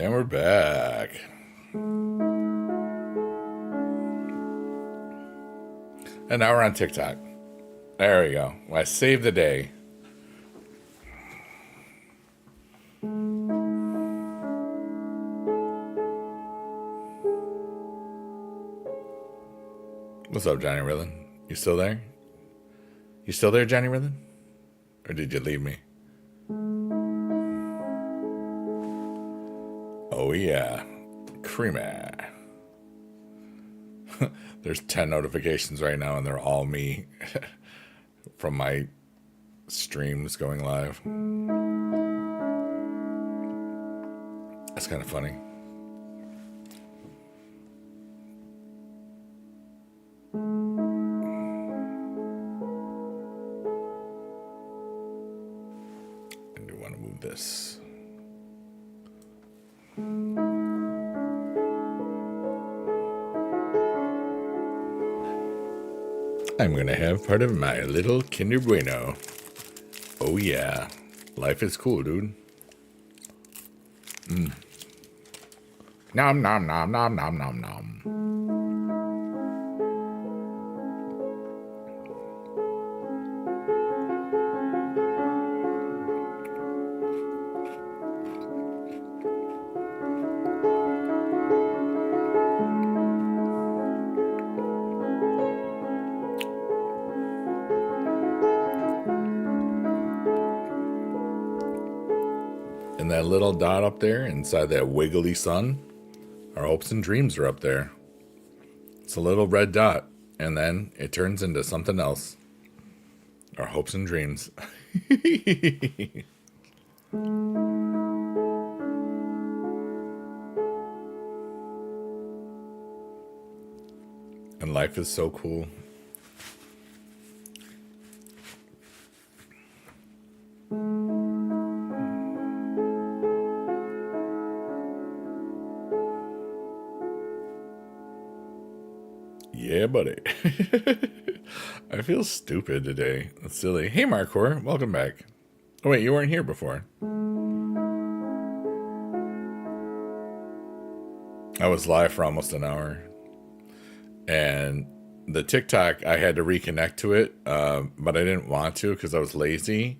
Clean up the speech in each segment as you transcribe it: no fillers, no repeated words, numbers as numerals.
And we're back. And now we're on TikTok. There we go. Well, I saved the day. What's up, Johnny Rillen? You still there? You still there, Johnny Rillen? Or did you leave me? Oh yeah. Creamy. There's 10 notifications right now and they're all me from my streams going live. That's kind of funny. I do want to move this. I'm going to have part of my little Kinder Bueno. Oh yeah. Life is cool, dude. Nom nom nom nom nom nom nom. And that little dot up there inside that wiggly sun, our hopes and dreams are up there. It's a little red dot, and then it turns into something else. Our hopes and dreams. And life is so cool. Yeah, buddy. I feel stupid today. That's silly. Hey, Marcor. Welcome back. Oh, wait, you weren't here before. I was live for almost an hour. And the TikTok, I had to reconnect to it, but I didn't want to because I was lazy.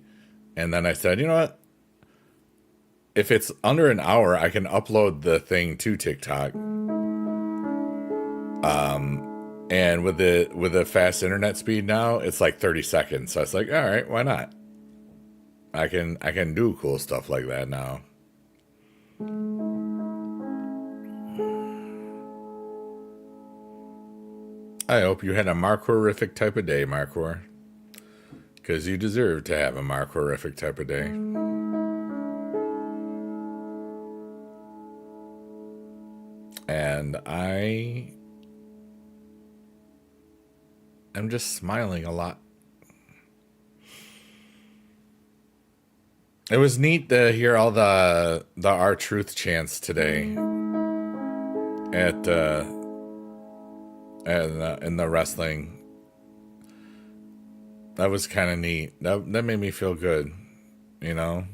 And then I said, you know what? If it's under an hour, I can upload the thing to TikTok. And with the fast internet speed now, it's like 30 seconds. So it's like, all right, why not? I can do cool stuff like that now. I hope you had a Marcorific type of day, Marcor. Because you deserve to have a Marcorific type of day. And I'm just smiling a lot. It was neat to hear all the R-Truth chants today in the wrestling. That was kind of neat. That made me feel good, you know?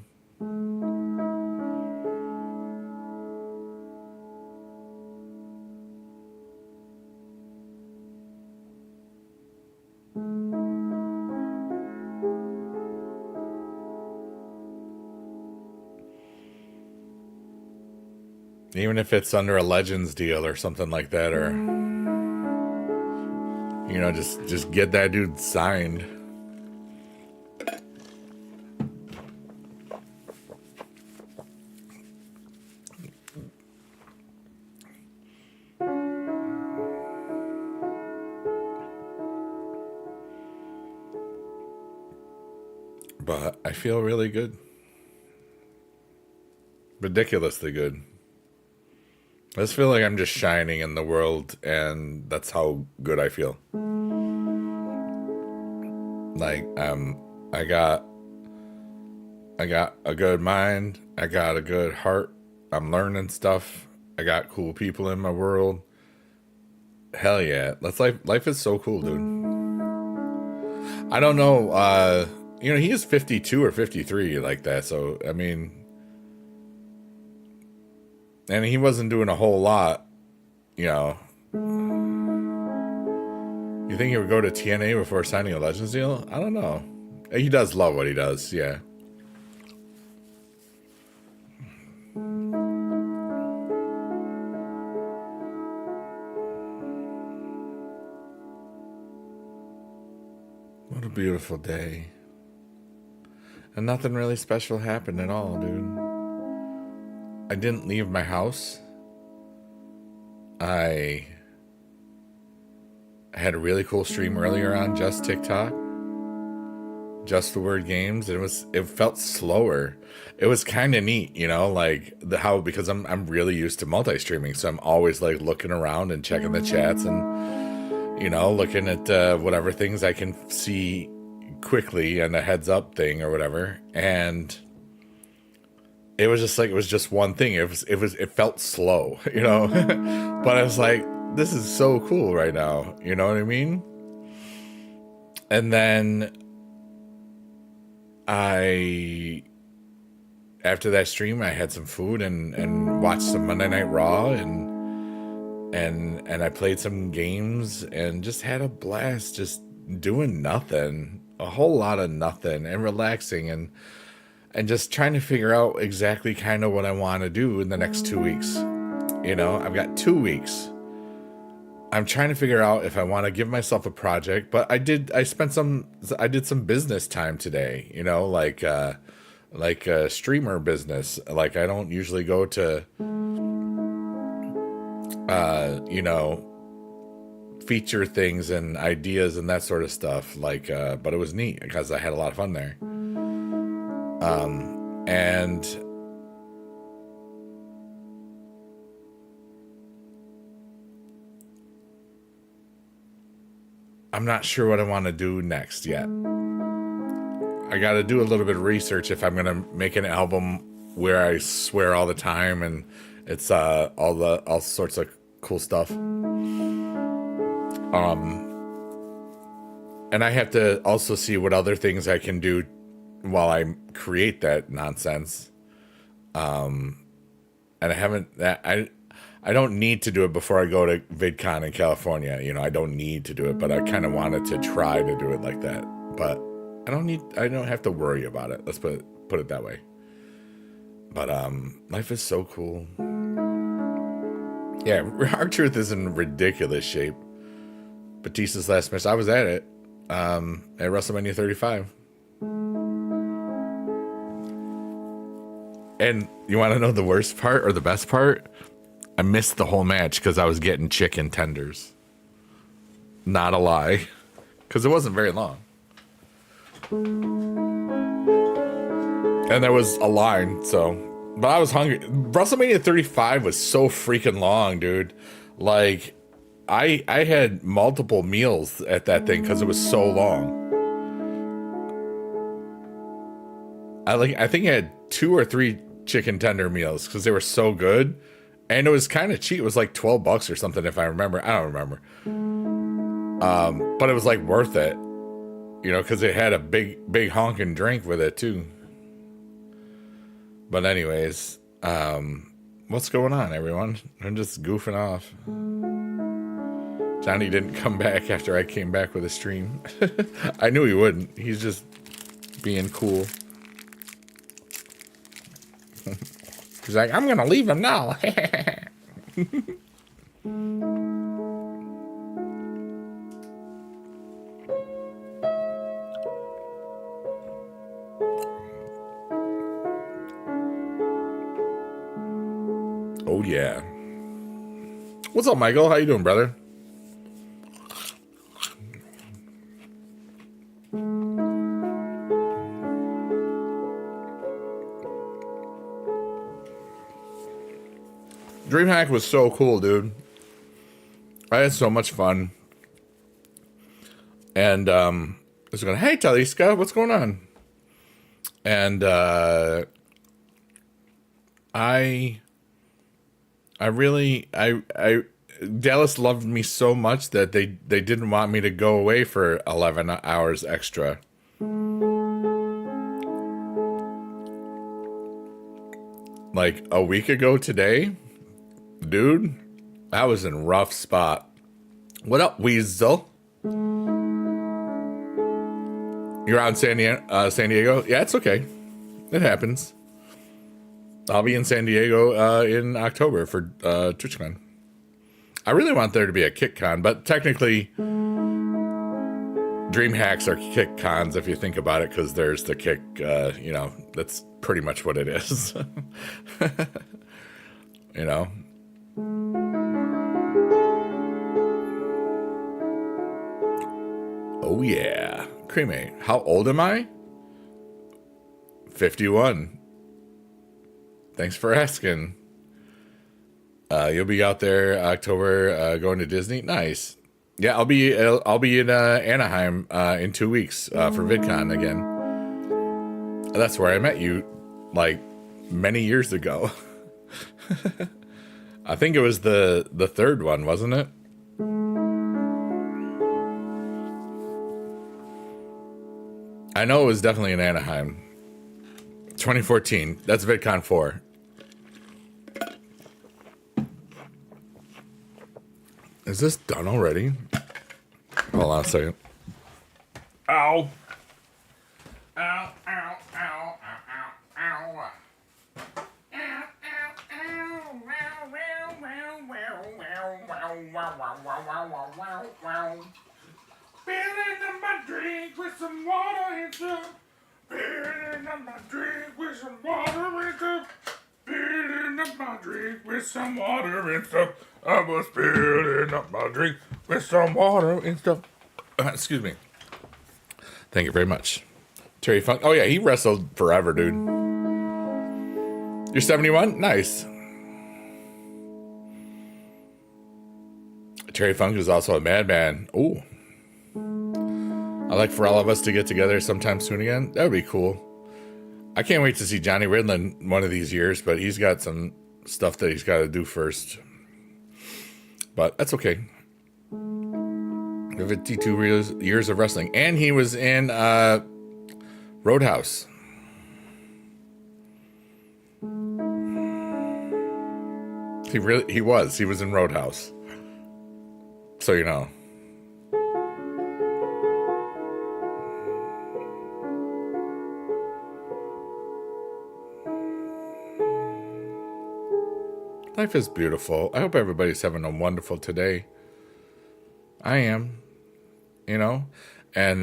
Even if it's under a Legends deal or something like that, or you know, just get that dude signed. But I feel really good. Ridiculously good. I just feel like I'm just shining in the world, and that's how good I feel. Like, I got a good mind. I got a good heart. I'm learning stuff. I got cool people in my world. Hell yeah. Life is so cool, dude. I don't know, you know, he is 52 or 53 like that, so, I mean, And he wasn't doing a whole lot, you know. You think he would go to TNA before signing a Legends deal? I don't know. He does love what he does, yeah. What a beautiful day. And nothing really special happened at all, dude. I didn't leave my house. I had a really cool stream earlier on just TikTok. Just the word games. It felt slower. It was kind of neat, you know, like because I'm really used to multi-streaming, so I'm always like looking around and checking the chats and, you know, looking at whatever things I can see quickly and a heads up thing or whatever. And it was just like, it was just one thing. It felt slow, you know, but I was like, this is so cool right now. You know what I mean? And then after that stream, I had some food and watched some Monday Night Raw and I played some games and just had a blast, just doing nothing, a whole lot of nothing, and relaxing and just trying to figure out exactly kind of what I want to do in the next 2 weeks. You know, I've got 2 weeks. I'm trying to figure out if I want to give myself a project, but I did some business time today, you know, like a streamer business. Like I don't usually go to, you know, feature things and ideas and that sort of stuff. Like, but it was neat because I had a lot of fun there. And I'm not sure what I want to do next yet. I got to do a little bit of research if I'm going to make an album where I swear all the time and it's all sorts of cool stuff. And I have to also see what other things I can do while I create that nonsense. And I don't need to do it before I go to VidCon in California. You know, I don't need to do it, but I kind of wanted to try to do it like that. But I don't have to worry about it. Let's put it that way. But life is so cool. Yeah, R-Truth is in ridiculous shape. Batista's last match, I was at it at WrestleMania 35. And you want to know the worst part or the best part? I missed the whole match because I was getting chicken tenders. Not a lie. Because it wasn't very long. And there was a line, so... But I was hungry. WrestleMania 35 was so freaking long, dude. Like, I had multiple meals at that thing because it was so long. I think I had 2 or 3 chicken tender meals because they were so good. And it was kind of cheap. It was like $12 or something, if I remember. I don't remember. But it was like worth it, you know, because it had a big honking drink with it too. But anyways, what's going on, everyone? I'm just goofing off. Johnny didn't come back after I came back with a stream. I knew he wouldn't. He's just being cool. He's like, I'm gonna leave him now. Oh yeah. What's up, Michael? How you doing, brother? DreamHack was so cool, dude. I had so much fun. And I was going, hey, Taliska, what's going on? And Dallas loved me so much that they didn't want me to go away for 11 hours extra. Like a week ago today, Dude, I was in a rough spot. What up, Weasel? You're out in San Diego? Yeah, it's okay. It happens. I'll be in San Diego in October for TwitchCon. I really want there to be a KickCon, but technically, DreamHacks are KickCons if you think about it, because there's the Kick, that's pretty much what it is. You know? Oh, yeah. Creamy. How old am I? 51. Thanks for asking. You'll be out there October going to Disney. Nice. Yeah, I'll be in Anaheim in 2 weeks for VidCon again. That's where I met you, like many years ago. I think it was the third one, wasn't it? I know it was definitely in Anaheim. 2014. That's VidCon 4. Is this done already? Hold on a second. Ow. Ow, ow, ow, ow, ow, ow. Filling up my drink with some water and stuff. Filling up my drink with some water and stuff. Filling up my drink with some water and stuff. I was filling up my drink with some water and stuff. Excuse me. Thank you very much. Terry Funk. Oh, yeah, he wrestled forever, dude. You're 71? Nice. Terry Funk is also a madman. Ooh. I'd like for all of us to get together sometime soon again. That would be cool. I can't wait to see Johnny Ridlin one of these years, but he's got some stuff that he's got to do first. But that's okay. 52 years of wrestling. And he was in Roadhouse. He was in Roadhouse. So you know. Life is beautiful. I hope everybody's having a wonderful today. I am. You know? And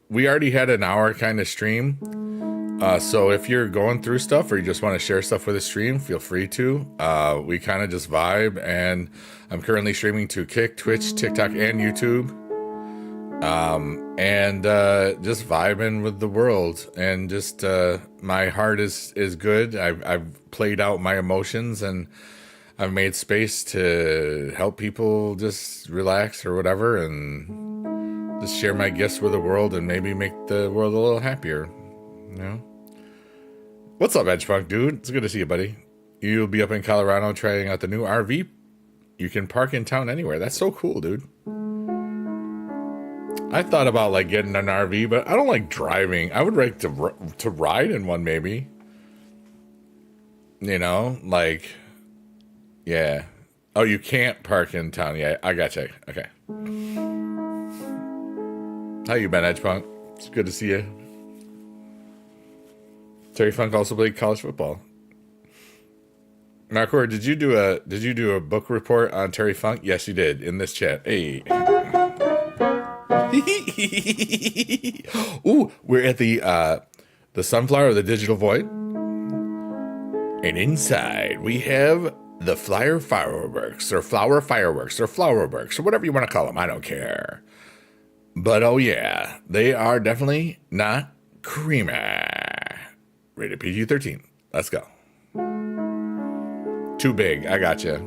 we already had an hour kind of stream. So if you're going through stuff or you just want to share stuff with a stream, feel free to. We kind of just vibe. And I'm currently streaming to Kick, Twitch, TikTok, and YouTube. And just vibing with the world. And just my heart is good. I've played out my emotions and I've made space to help people just relax or whatever and just share my gifts with the world and maybe make the world a little happier. You know? What's up, Edgepunk, dude? It's good to see you, buddy. You'll be up in Colorado trying out the new RV. You can park in town anywhere. That's so cool, dude. I thought about like getting an RV, but I don't like driving. I would like to ride in one, maybe. You know, like, yeah. Oh, you can't park in town. Yeah, I gotcha. Okay. How you been, Edgepunk? It's good to see you. Terry Funk also played college football. Marcor, did you do a book report on Terry Funk? Yes, you did in this chat. Hey. Ooh, we're at the Sunflower, the Digital Void. And inside we have the Flyer Fireworks, or Flower Fireworks, or Flowerworks, or whatever you want to call them. I don't care. But oh yeah, they are definitely not creamy. Rated PG-13. Let's go. Too big. I gotcha.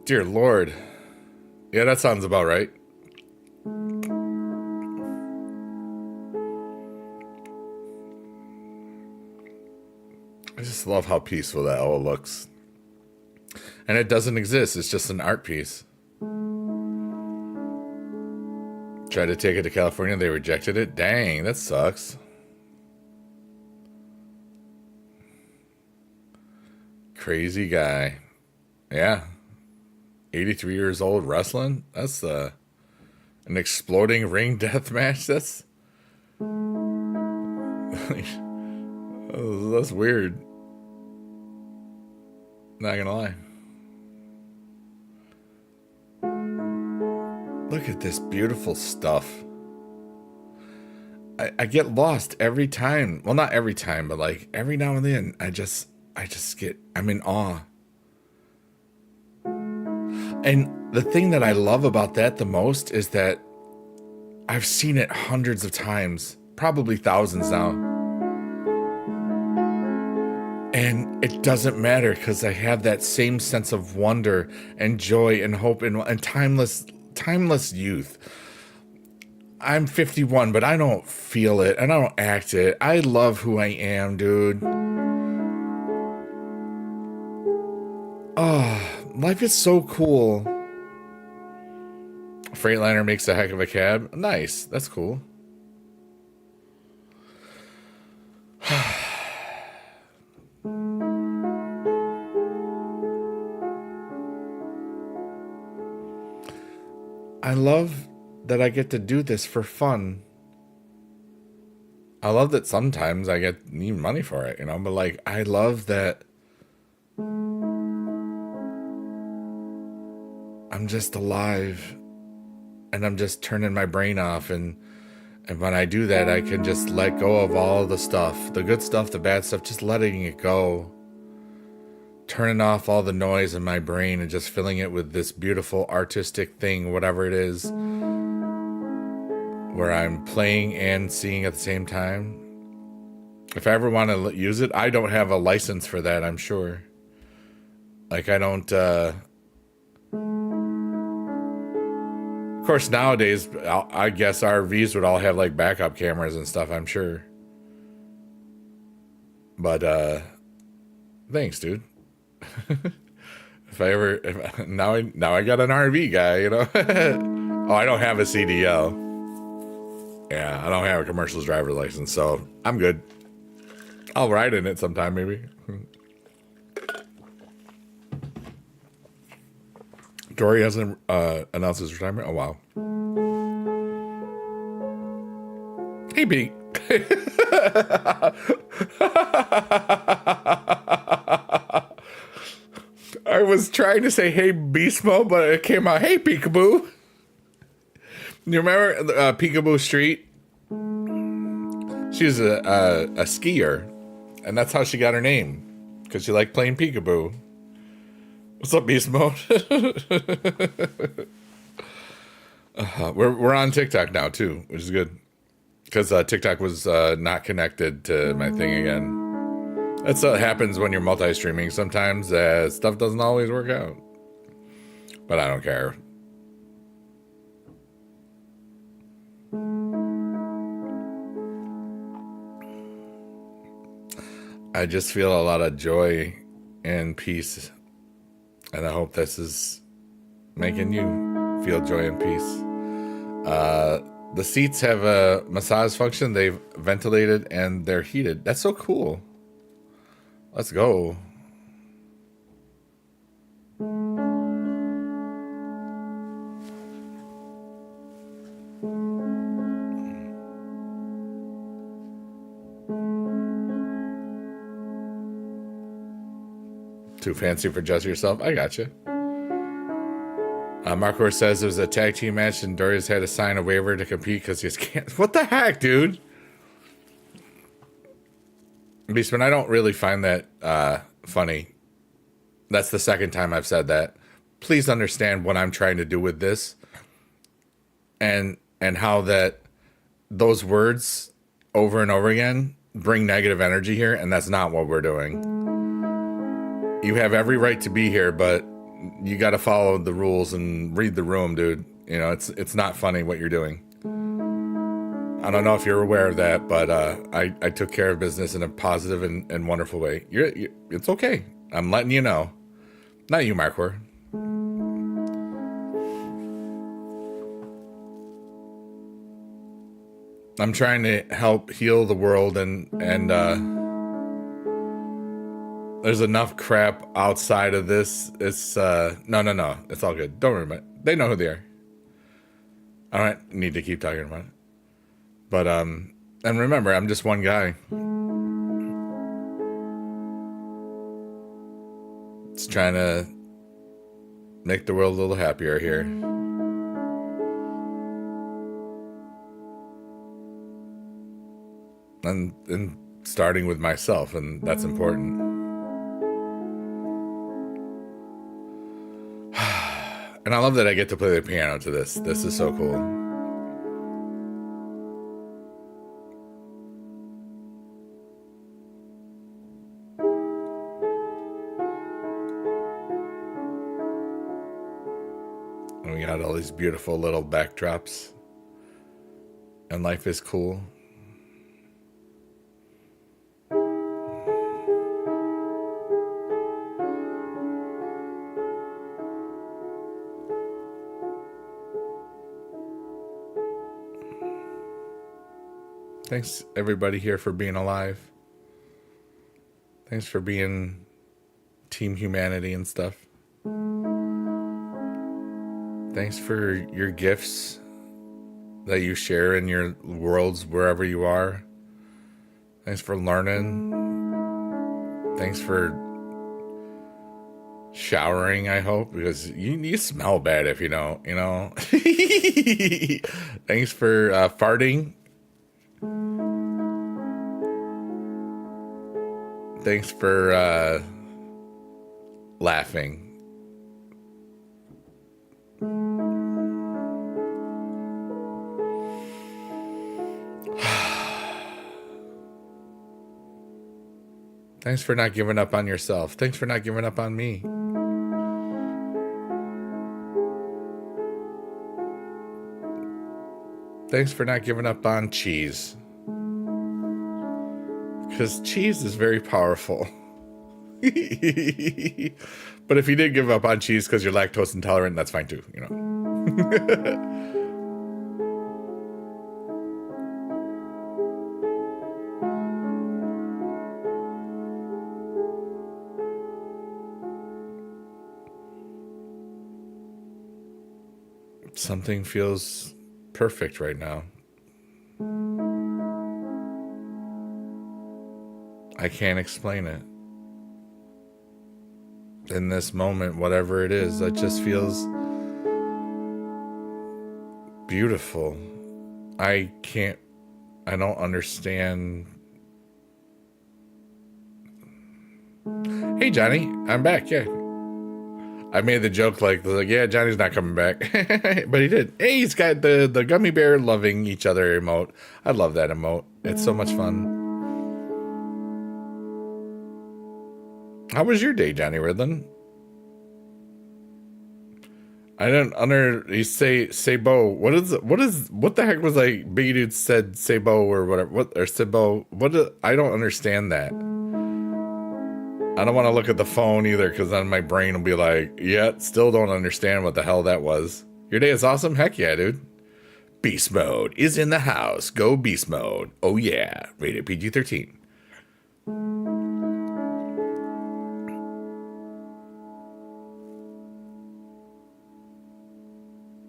Dear Lord. Yeah, that sounds about right. I just love how peaceful that all looks. And it doesn't exist. It's just an art piece. Tried to take it to California. They rejected it. Dang, that sucks. Crazy guy. Yeah. 83 years old wrestling. That's an exploding ring death match. That's that's weird. Not gonna lie. Look at this beautiful stuff. I get lost every time. Well, not every time, but like every now and then I'm in awe. And the thing that I love about that the most is that I've seen it hundreds of times, probably thousands now. And it doesn't matter because I have that same sense of wonder and joy and hope and timeless youth. I'm 51, but I don't feel it and I don't act it. I love who I am, dude. Oh, life is so cool. Freightliner makes a heck of a cab. Nice. That's cool. I love that I get to do this for fun. I love that sometimes I need money for it, but like, I love that I'm just alive and I'm just turning my brain off. And when I do that, I can just let go of all the stuff, the good stuff, the bad stuff, just letting it go. Turning off all the noise in my brain and just filling it with this beautiful artistic thing, whatever it is, where I'm playing and seeing at the same time. If I ever want to use it, I don't have a license for that, I'm sure. Like, I don't, of course, nowadays, I guess RVs would all have, like, backup cameras and stuff, I'm sure. But, thanks, dude. Now I got an RV guy, Oh, I don't have a CDL. Yeah, I don't have a commercial driver's license, so I'm good. I'll ride in it sometime, maybe. Dory hasn't announced his retirement. Oh, wow. Hey, Pete. I was trying to say, hey, Beast Mode, but it came out, hey, Peekaboo. You remember Peekaboo Street? She was a skier, and that's how she got her name, because she liked playing peekaboo. What's up, Beast Mode? We're on TikTok now, too, which is good, because TikTok was not connected to my thing again. That's what happens when you're multi-streaming. Sometimes stuff doesn't always work out. But I don't care. I just feel a lot of joy and peace. And I hope this is making you feel joy and peace. The seats have a massage function. They've ventilated and they're heated. That's so cool. Let's go. Too fancy for just yourself? I got you. Marcor says it was a tag team match and Dorius had to sign a waiver to compete because he just can't. What the heck, dude? Beastman, I don't really find that funny. That's the second time I've said that. Please understand what I'm trying to do with this, and how that those words over and over again bring negative energy here, and that's not what we're doing. You have every right to be here, but you got to follow the rules and read the room, dude. It's not funny what you're doing. I don't know if you're aware of that, but I took care of business in a positive and wonderful way. It's okay. I'm letting you know. Not you, Markwer. I'm trying to help heal the world, and there's enough crap outside of this. It's no. It's all good. Don't worry about it. They know who they are. I don't need to keep talking about it. But and remember, I'm just one guy. It's trying to make the world a little happier here. And starting with myself, and that's important. And I love that I get to play the piano to this. This is so cool. And we got all these beautiful little backdrops. And life is cool. Thanks, everybody here, for being alive. Thanks for being Team Humanity and stuff. Thanks for your gifts that you share in your worlds wherever you are. Thanks for learning. Thanks for showering, I hope, because you smell bad if you don't, you know. Thanks for farting. Thanks for laughing. Thanks for not giving up on yourself. Thanks for not giving up on me. Thanks for not giving up on cheese. Because cheese is very powerful. But if you did give up on cheese because you're lactose intolerant, that's fine too, you know. Something feels perfect right now. I can't explain it. In this moment, whatever it is, it just feels beautiful. I don't understand. Hey, Johnny, I'm back, yeah. I made the joke like yeah, Johnny's not coming back. But he did. Hey, he's got the gummy bear loving each other emote. I love that emote. It's so much fun. How was your day, Johnny Ridlin? I don't you say Bo. What the heck was like Biggie Dude said Sabo or whatever, or Sibo? I don't understand that. I don't want to look at the phone either, because then my brain will be like, yeah, still don't understand what the hell that was. Your day is awesome? Heck yeah, dude. Beast mode is in the house. Go beast mode. Oh yeah. Rated PG-13.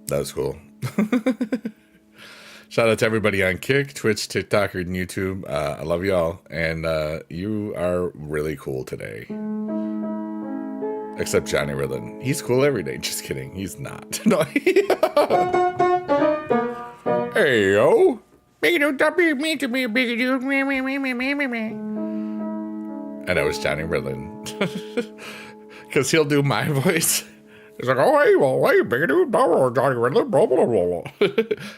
That was cool. Shout out to everybody on Kick, Twitch, TikTok, and YouTube. I love y'all, and you are really cool today. Except Johnny Ridlin. He's cool every day. Just kidding. He's not. No. Hey, yo. Big dude, don't be mean to me, big dude. And that was Johnny Ridlin. Because he'll do my voice. He's like, oh, hey, well, hey, big dude, Johnny Ridlin, blah, blah, blah, blah.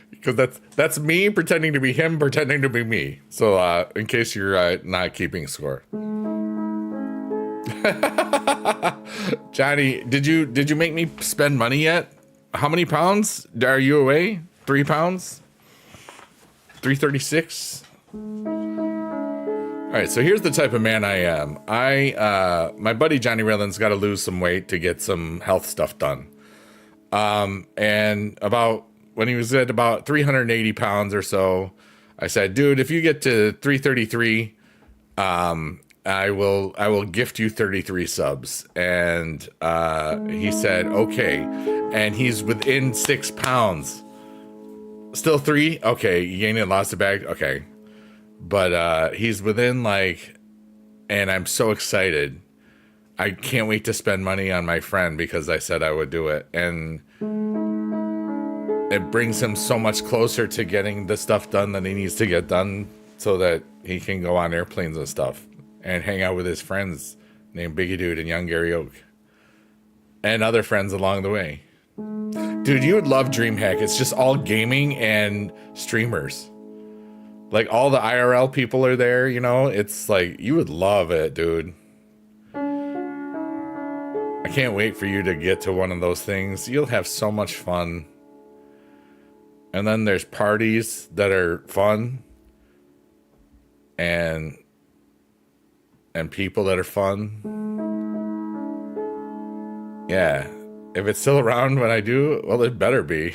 Because that's me pretending to be him, pretending to be me. So in case you're not keeping score. Johnny, did you make me spend money yet? How many pounds are you away? 3 pounds? 336. All right, so here's the type of man I am. My buddy Johnny Rillin's got to lose some weight to get some health stuff done. And when he was at about 380 pounds or so, I said, dude, if you get to 333, I will gift you 33 subs. And he said, okay. And he's within 6 pounds. Still 3? Okay, you gained it, lost it back. Okay. But he's within and I'm so excited. I can't wait to spend money on my friend because I said I would do it. And it brings him so much closer to getting the stuff done that he needs to get done so that he can go on airplanes and stuff and hang out with his friends named Biggie Dude and Young Gary Oak and other friends along the way. Dude, you would love DreamHack. It's just all gaming and streamers. Like all the IRL people are there, you know? It's like, you would love it, dude. I can't wait for you to get to one of those things. You'll have so much fun. And then there's parties that are fun. And people that are fun. Yeah. If it's still around when I do, well, it better be.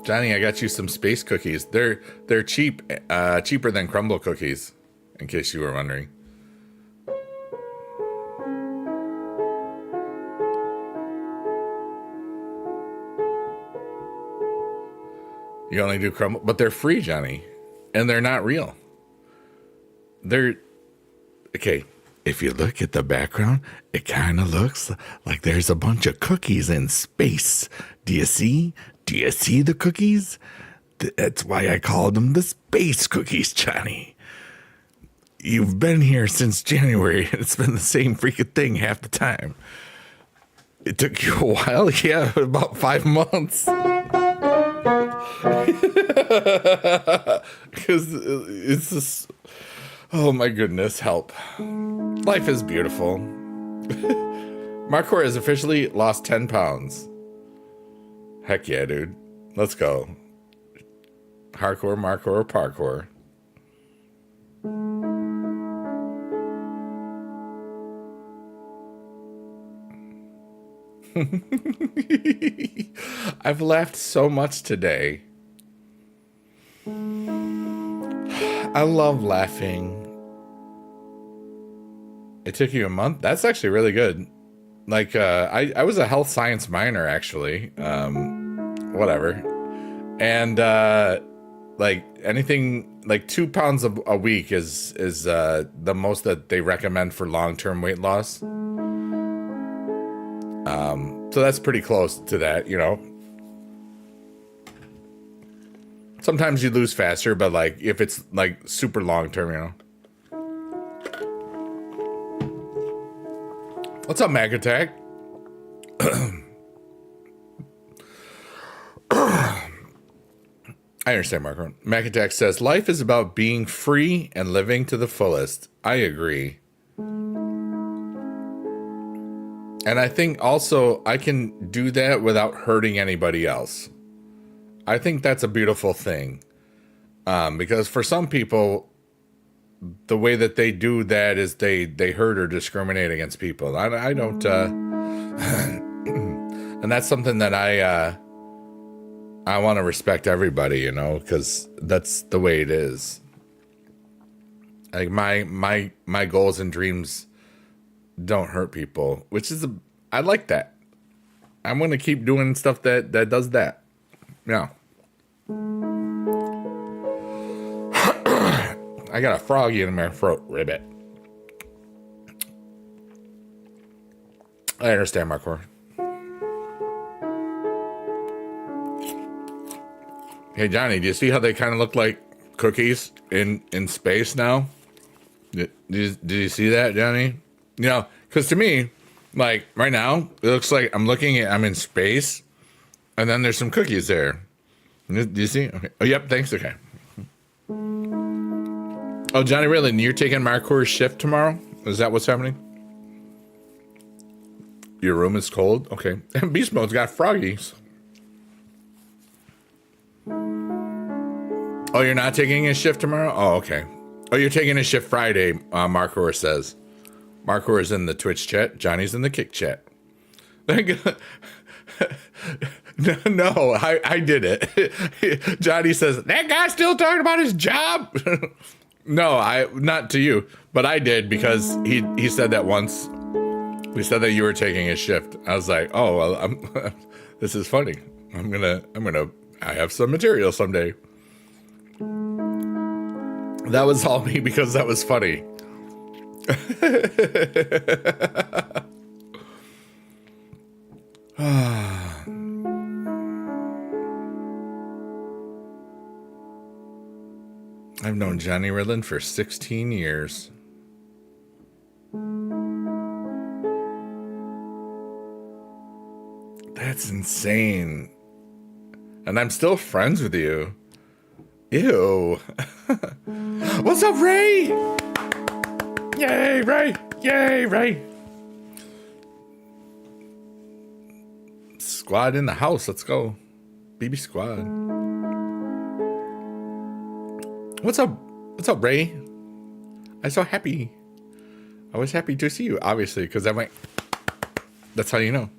Johnny, I got you some space cookies. They're cheap, cheaper than crumble cookies, in case you were wondering. You only do crumble, but they're free, Johnny, and they're not real. They're okay. If you look at the background, it kind of looks like there's a bunch of cookies in space. Do you see? Do you see the cookies? That's why I called them the space cookies, Johnny. You've been here since January, and it's been the same freaking thing half the time. It took you a while? Yeah, about 5 months. Because it's just... Oh my goodness, help. Life is beautiful. Marcor has officially lost 10 pounds. Heck yeah, dude. Let's go. Hardcore, Marcor, parkour. I've laughed so much today. I love laughing. It took you a month? That's actually really good. Like, I was a health science minor, actually. Whatever. And, like, anything, like 2 pounds a week is the most that they recommend for long-term weight loss. So that's pretty close to that, you know. Sometimes you lose faster, but like if it's like super long term, you know. What's up, Mag Attack? I understand, Marco. Mag Attack says life is about being free and living to the fullest. I agree. And I think also I can do that without hurting anybody else. I think that's a beautiful thing. Because for some people, the way that they do that is they hurt or discriminate against people. I don't, and that's something that I want to respect everybody, you know, because that's the way it is. Like my goals and dreams don't hurt people, which is I like that. I'm going to keep doing stuff that does that. Yeah. I got a froggy in my throat, ribbit. I understand, Marcor. Hey, Johnny, do you see how they kind of look like cookies in space now? Did you see that, Johnny? You know, because to me, like right now, it looks like I'm in space, and then there's some cookies there. Do you see? Okay. Oh, yep. Thanks. Okay. Oh, Johnny Riddlin, you're taking Marcour's shift tomorrow? Is that what's happening? Your room is cold? Okay. And Beast Mode's got froggies. Oh, you're not taking a shift tomorrow? Oh, okay. Oh, you're taking a shift Friday, Marcour says. Marcour is in the Twitch chat. Johnny's in the Kick chat. No, I did it. Johnny says, that guy's still talking about his job. No, not to you, but I did because he said that once. We said that you were taking a shift. I was like, oh, well, this is funny. I have some material someday. That was all me because that was funny. I've known Johnny Riddlin for 16 years. That's insane. And I'm still friends with you. Ew. What's up, Ray? Yay, Ray. Yay, Ray. Squad in the house. Let's go. BB Squad. What's up? What's up, Ray? I'm so happy. I was happy to see you, obviously, because I went. That's how you know.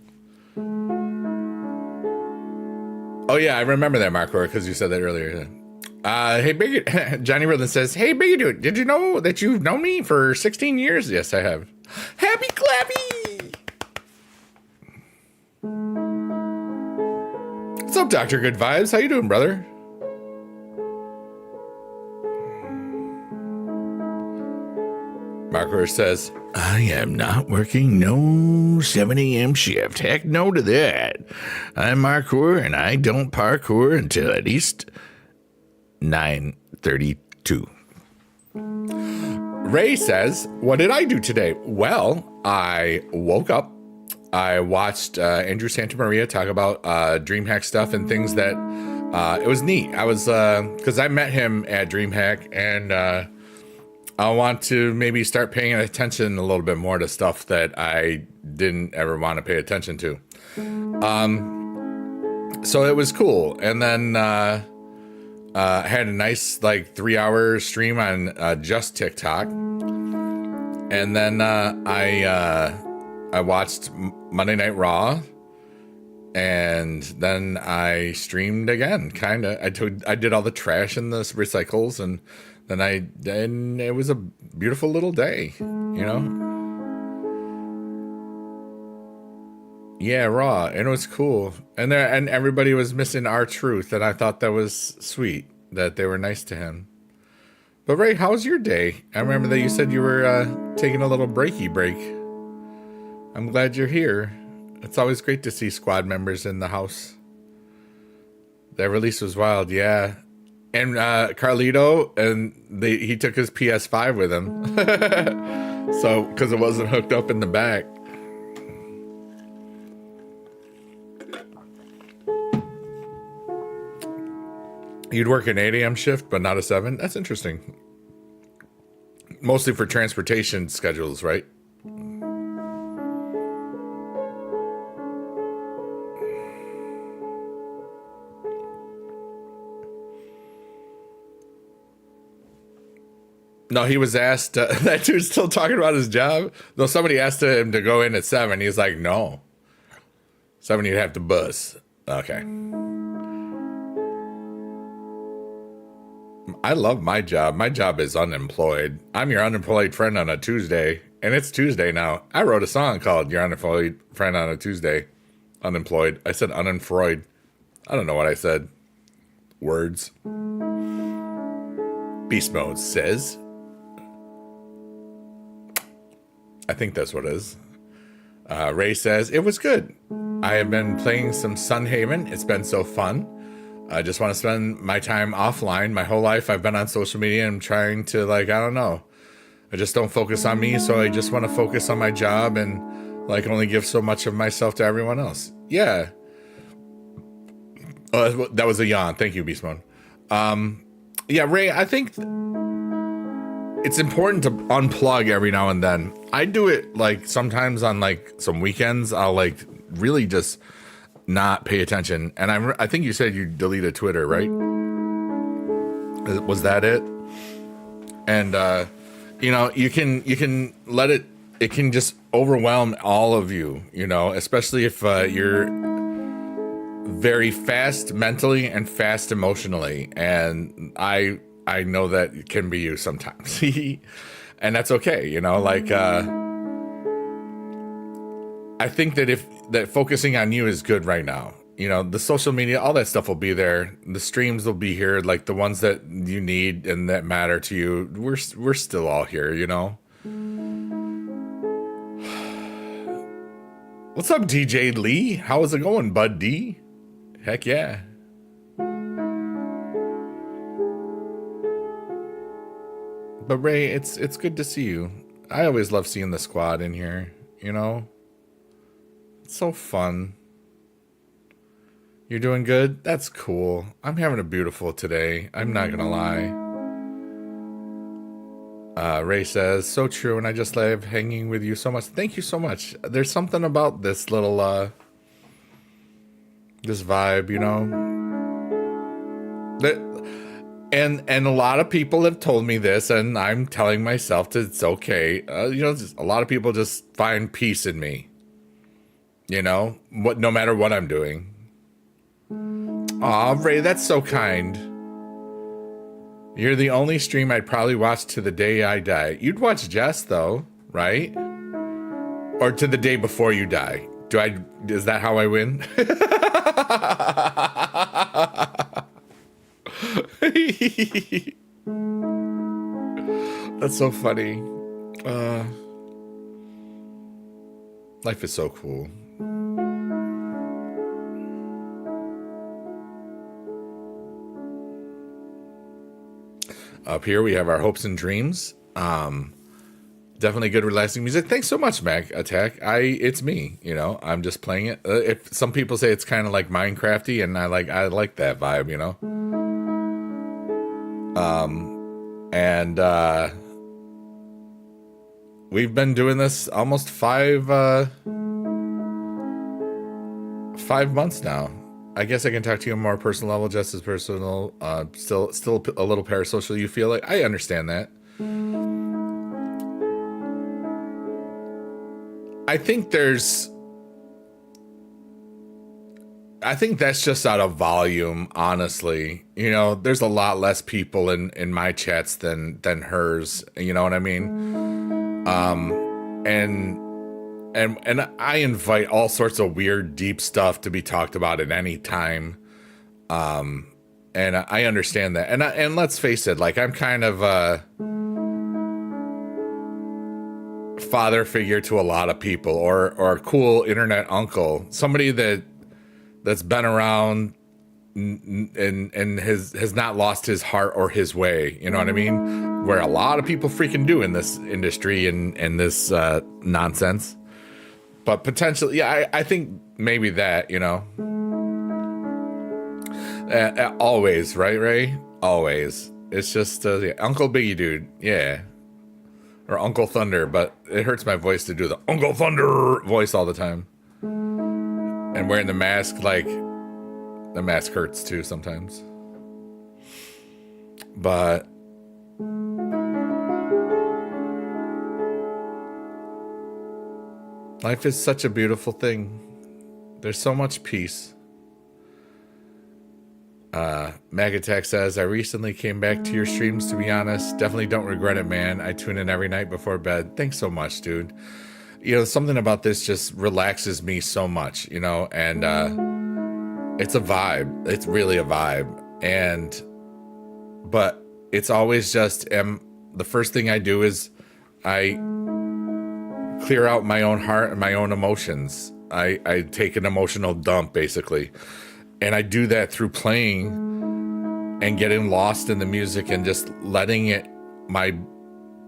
Oh, yeah, I remember that, Marco, because you said that earlier. Hey, Big Johnny Riddlin says, hey, Big Dude, did you know that you've known me for 16 years? Yes, I have. Happy Clappy! What's up, Dr. Good Vibes? How you doing, brother? Marco says, I am not working no 7 a.m. shift. Heck no to that. I'm Marcour and I don't parkour until at least 9:32. Ray says, what did I do today? Well, I woke up. I watched Andrew Santamaria talk about DreamHack stuff and things that it was neat. I was, because I met him at DreamHack and I want to maybe start paying attention a little bit more to stuff that I didn't ever want to pay attention to. So it was cool. And then had a nice 3-hour stream on just TikTok. And then I watched Monday Night Raw. And then I streamed again, kind of. I did all the trash and the recycles, and then it was a beautiful little day, you know? Yeah, Raw, and it was cool. And everybody was missing R-Truth, and I thought that was sweet that they were nice to him. But Ray, how was your day? I remember that you said you were taking a little breaky break. I'm glad you're here. It's always great to see squad members in the house. That release was wild, yeah. And Carlito, and he took his PS5 with him. So, because it wasn't hooked up in the back. You'd work an 8 a.m. shift, but not a 7? That's interesting. Mostly for transportation schedules, right? No, he was asked, that dude's still talking about his job. Though somebody asked him to go in at 7. He's like, no. 7, you'd have to bus. Okay. I love my job. My job is unemployed. I'm your unemployed friend on a Tuesday. And it's Tuesday now. I wrote a song called Your Unemployed Friend on a Tuesday. Unemployed. I said unemployed. I don't know what I said. Words. Beast Mode says. I think that's what it is. Ray says, it was good. I have been playing some Sunhaven. It's been so fun. I just want to spend my time offline. My whole life I've been on social media and I'm trying to I don't know. I just don't focus on me. So I just want to focus on my job and only give so much of myself to everyone else. Yeah. Oh, that was a yawn. Thank you, Beast Mode. Yeah, Ray, I think it's important to unplug every now and then. I do it like sometimes on like some weekends. I'll like really just not pay attention. And I think you said you deleted Twitter, right? Was that it? And you know, you can let it can just overwhelm all of you, you know, especially if you're very fast mentally and fast emotionally. And I know that it can be you sometimes. And that's okay, you know, like I think that focusing on you is good right now. You know, the social media, all that stuff will be there. The streams will be here, like the ones that you need and that matter to you. We're still all here, you know. What's up, DJ Lee? How is it going, Bud D? Heck yeah. But Ray, it's good to see you. I always love seeing the squad in here, you know? It's so fun. You're doing good? That's cool. I'm having a beautiful today. I'm not gonna lie. Ray says, so true, and I just love hanging with you so much. Thank you so much. There's something about this little, this vibe, you know? That, and a lot of people have told me this, and I'm telling myself that it's okay. You know, just, a lot of people just find peace in me. You know? No matter what I'm doing. Aw, Ray, that's so kind. You're the only stream I'd probably watch to the day I die. You'd watch Jess, though, right? Or to the day before you die. Is that how I win? That's so funny. Life is so cool. Up here we have our hopes and dreams. Definitely good relaxing music. Thanks so much, Mac Attack. It's me, you know. I'm just playing it. If some people say it's kind of like Minecrafty, and I like that vibe, you know. And we've been doing this almost 5 months now. I guess I can talk to you on a more personal level, just as personal. Still a little parasocial. You feel like I understand that. I think that's just out of volume, honestly. You know, there's a lot less people in my chats than hers. You know what I mean? And I invite all sorts of weird, deep stuff to be talked about at any time. And I understand that. And let's face it, like I'm kind of a father figure to a lot of people, or a cool internet uncle, somebody that's been around and has not lost his heart or his way. You know what I mean? Where a lot of people freaking do in this industry and this nonsense. But potentially, yeah, I think maybe that, you know. Always, right, Ray? Always. It's just yeah, Uncle Biggie dude, yeah. Or Uncle Thunder, but it hurts my voice to do the Uncle Thunder voice all the time. And wearing the mask, like, the mask hurts too sometimes. But life is such a beautiful thing. There's so much peace. Magattack says, I recently came back to your streams, to be honest. Definitely don't regret it, man. I tune in every night before bed. Thanks so much, dude. You know, something about this just relaxes me so much, you know, and it's a vibe. It's really a vibe. But it's always just, the first thing I do is I clear out my own heart and my own emotions. I take an emotional dump, basically. And I do that through playing and getting lost in the music and just letting my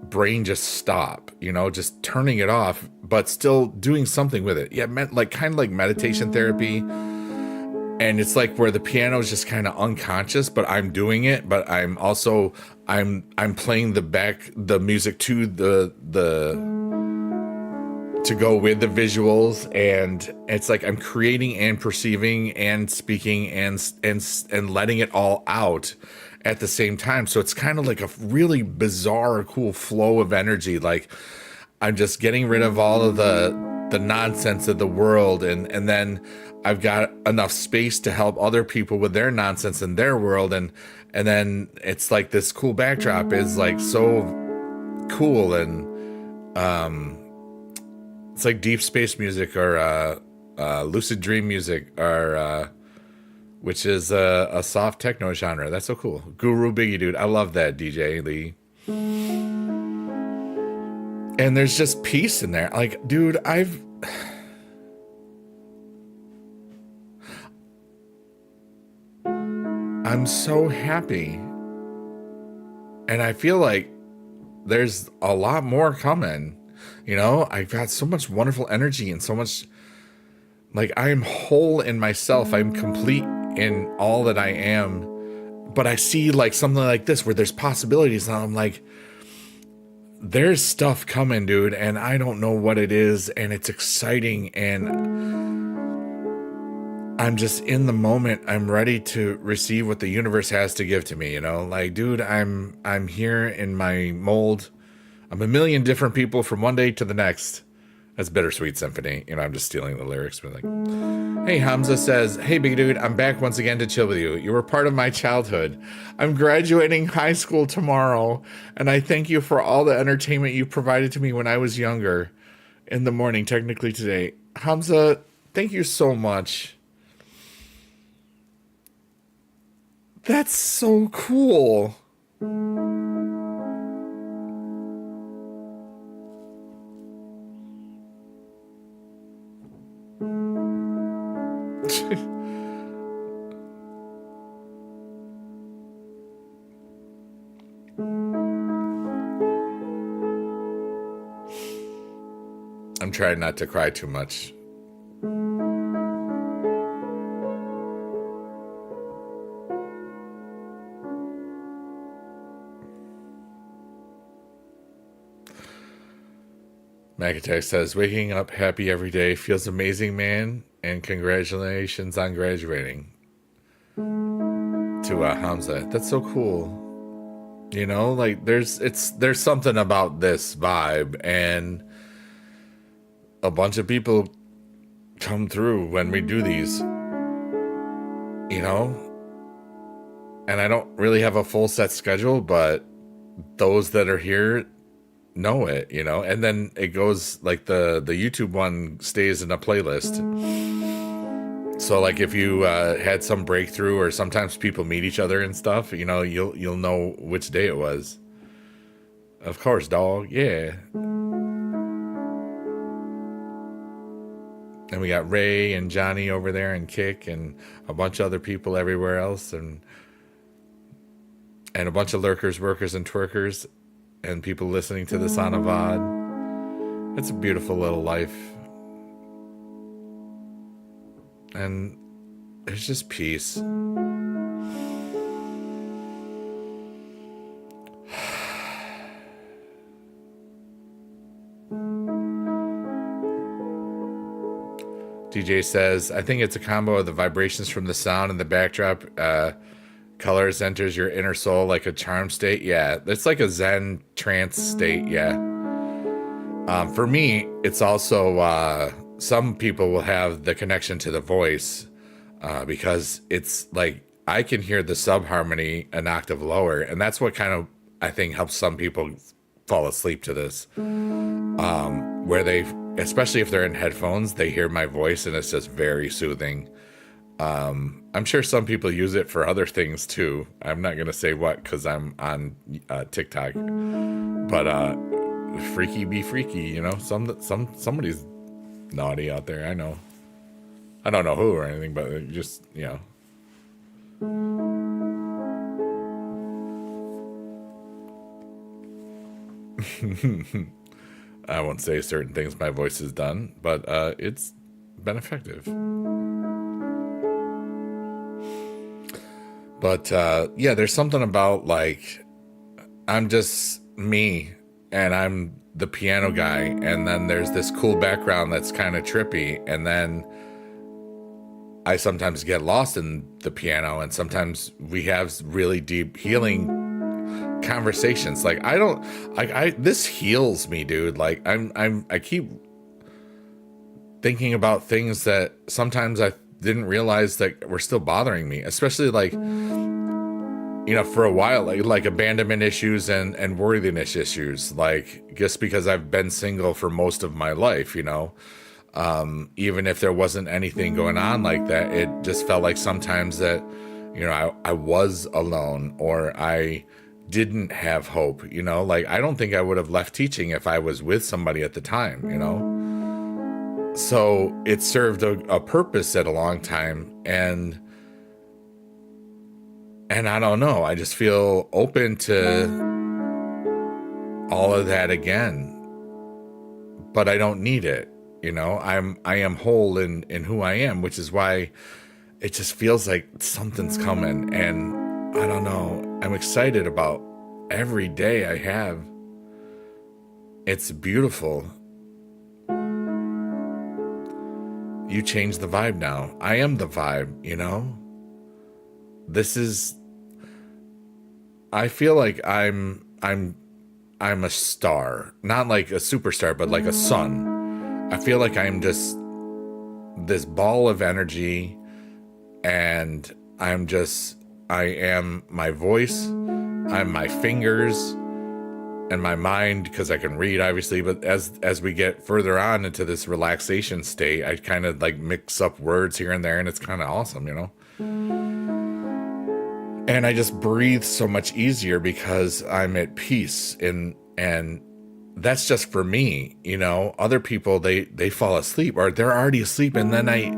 brain just stop, you know, just turning it off, but still doing something with it. Yeah, kind of like meditation therapy. and it's like where the piano is just kind of unconscious, but I'm doing it, but I'm also I'm playing the music to the to go with the visuals, and it's like I'm creating and perceiving and speaking and letting it all out at the same time. So it's kind of like a really bizarre, cool flow of energy. Like I'm just getting rid of all of the nonsense of the world, and then I've got enough space to help other people with their nonsense in their world, and then it's like this cool backdrop is like so cool, and it's like deep space music or lucid dream music, or which is a soft techno genre. That's so cool. Guru Biggie, dude, I love that, DJ Lee. And there's just peace in there. Like, dude, I'm so happy. And I feel like there's a lot more coming. You know, I've got so much wonderful energy and so much, like, I am whole in myself. I'm complete in all that I am. But I see like something like this where there's possibilities, and I'm like, there's stuff coming, dude, and I don't know what it is, and it's exciting, and I'm just in the moment. I'm ready to receive what the universe has to give to me, you know? Like, dude, I'm here in my mold. I'm a million different people from one day to the next. That's Bittersweet Symphony. You know, I'm just stealing the lyrics, but like, hey, Hamza says, hey, big dude, I'm back once again to chill with you. You were part of my childhood. I'm graduating high school tomorrow, and I thank you for all the entertainment you provided to me when I was younger. In the morning, technically today. Hamza, thank you so much. That's so cool. I'm trying not to cry too much. Macatex says, waking up happy every day feels amazing, man, and congratulations on graduating. To Hamza. That's so cool. You know, like there's something about this vibe, and a bunch of people come through when we do these, you know, and I don't really have a full set schedule, but those that are here know it, you know, and then it goes like the YouTube one stays in a playlist. So like if you had some breakthrough, or sometimes people meet each other and stuff, you know, you'll know which day it was. Of course, dog. Yeah. And we got Ray and Johnny over there, and Kick, and a bunch of other people everywhere else, and a bunch of lurkers, workers, and twerkers, and people listening to this on a VOD. It's a beautiful little life. And there's just peace. DJ says, I think it's a combo of the vibrations from the sound and the backdrop. Colors enters your inner soul like a charm state. Yeah, it's like a Zen trance state. Yeah. For me, it's also some people will have the connection to the voice because it's like I can hear the subharmony an octave lower, and that's what kind of I think helps some people fall asleep to this. Where they, especially if they're in headphones, they hear my voice and it's just very soothing. I'm sure some people use it for other things too. I'm not gonna say what because I'm on TikTok, but freaky be freaky, you know. Somebody's naughty out there. I know. I don't know who or anything, but just, you know. I won't say certain things my voice has done, but it's been effective. But yeah, there's something about like I'm just me and I'm the piano guy, and then there's this cool background that's kind of trippy, and then I sometimes get lost in the piano, and sometimes we have really deep healing conversations. Like I don't I this heals me, dude. Like I keep thinking about things that sometimes I didn't realize that were still bothering me, especially like, you know, for a while, like abandonment issues and worthiness issues, like just because I've been single for most of my life, you know. Even if there wasn't anything going on like that, it just felt like sometimes that, you know, I was alone, or I didn't have hope, you know. Like I don't think I would have left teaching if I was with somebody at the time, you know. So it served a purpose at a long time, and I don't know, I just feel open to all of that again, but I don't need it, you know. I am whole in who I am, which is why it just feels like something's coming, and I don't know, I'm excited about every day I have. It's beautiful. You change the vibe now. I am the vibe, you know? This is, I feel like I'm a star. Not like a superstar, but like a sun. I feel like I'm just this ball of energy, and I am my voice, I'm my fingers, and my mind, because I can read, obviously. But as we get further on into this relaxation state, I kind of like mix up words here and there, and it's kind of awesome, you know. And I just breathe so much easier because I'm at peace, and that's just for me, you know. Other people, they fall asleep, or they're already asleep, and then I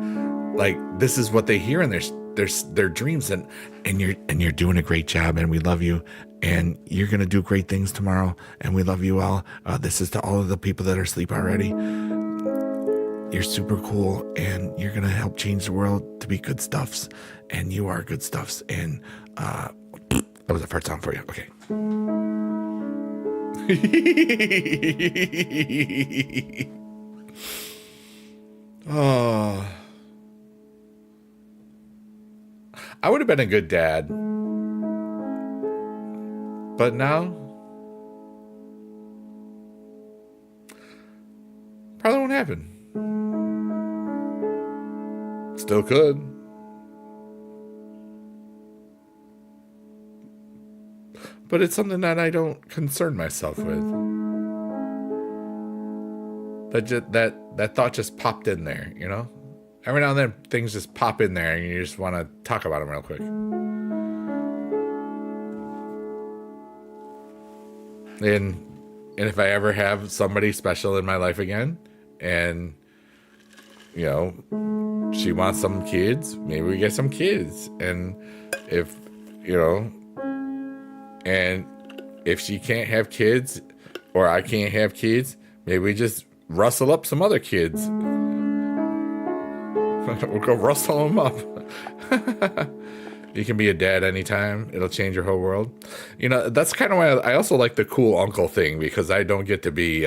like, this is what they hear in their dreams, and you're doing a great job, and we love you, and you're gonna do great things tomorrow, and we love you all. This is to all of the people that are asleep already. You're super cool, and you're gonna help change the world to be good stuffs, and you are good stuffs. And that was a fart sound for you. Okay. Oh, I would have been a good dad, but now probably won't happen. Still could. But it's something that I don't concern myself with. That thought just popped in there, you know? Every now and then things just pop in there, and you just want to talk about them real quick. And if I ever have somebody special in my life again, and, you know, she wants some kids, maybe we get some kids. And if, you know, and if she can't have kids, or I can't have kids, maybe we just rustle up some other kids. We'll go rustle them up. You can be a dad anytime. It'll change your whole world. You know, that's kind of why I also like the cool uncle thing, because I don't get to be,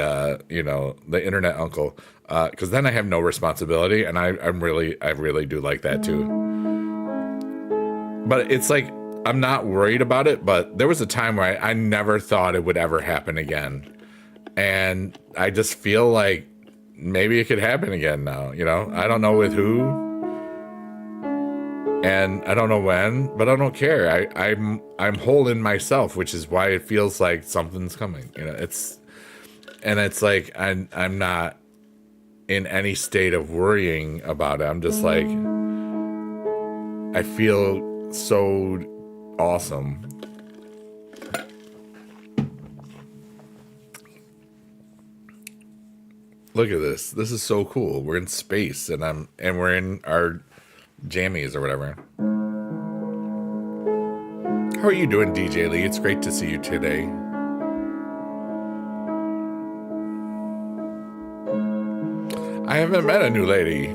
you know, the internet uncle. Because then I have no responsibility, and I really do like that too. But it's like, I'm not worried about it, but there was a time where I never thought it would ever happen again. And I just feel like maybe it could happen again now, you know? I don't know with who, and I don't know when, but I don't care. I'm whole in myself, which is why it feels like something's coming. You know, it's like I'm not in any state of worrying about it. I'm just like, I feel so awesome. Look at this. This is so cool. We're in space, and we're in our jammies or whatever. How are you doing, DJ Lee? It's great to see you today. I haven't met a new lady.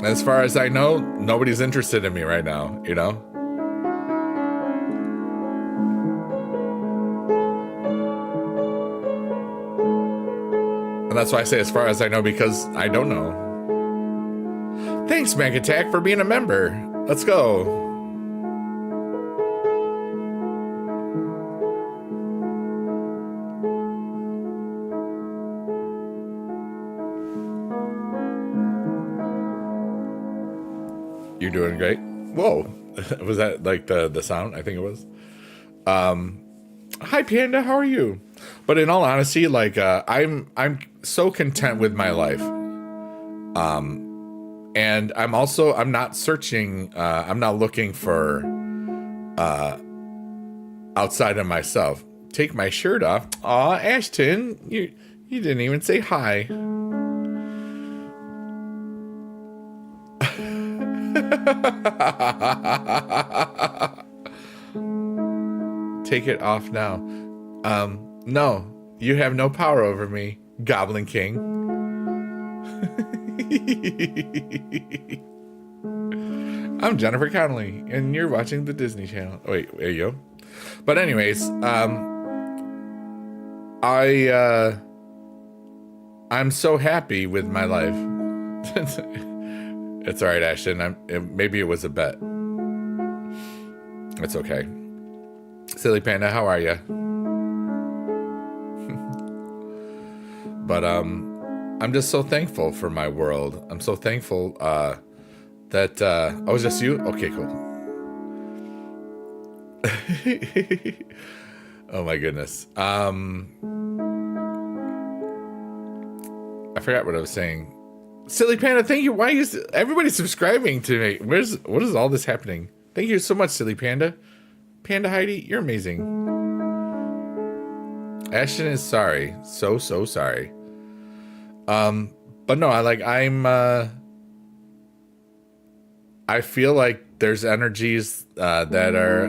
As far as I know, nobody's interested in me right now, you know? And that's why I say as far as I know, because I don't know. Thanks, Mac Attack, for being a member. Let's go. You're doing great. Whoa. Was that like the sound? I think it was. Hi Panda, how are you? But in all honesty, like I'm so content with my life. And I'm not searching, I'm not looking for outside of myself. Take my shirt off. Aw, Ashton, you didn't even say hi. Take it off now. No, you have no power over me, Goblin King. I'm Jennifer Connelly, and you're watching the Disney Channel. Oh, wait, there you go. But anyways, I'm so happy with my life. It's all right, Ashton. Maybe it was a bet. It's okay. Silly Panda, how are you? But I'm just so thankful for my world. I'm so thankful that oh, is this you? Okay, cool. Oh my goodness. I forgot what I was saying. Silly Panda, thank you. Why is everybody subscribing to me? What is all this happening? Thank you so much, Silly Panda. Panda Heidi, you're amazing. Ashton is sorry. So sorry. But no, I feel like there's energies that are.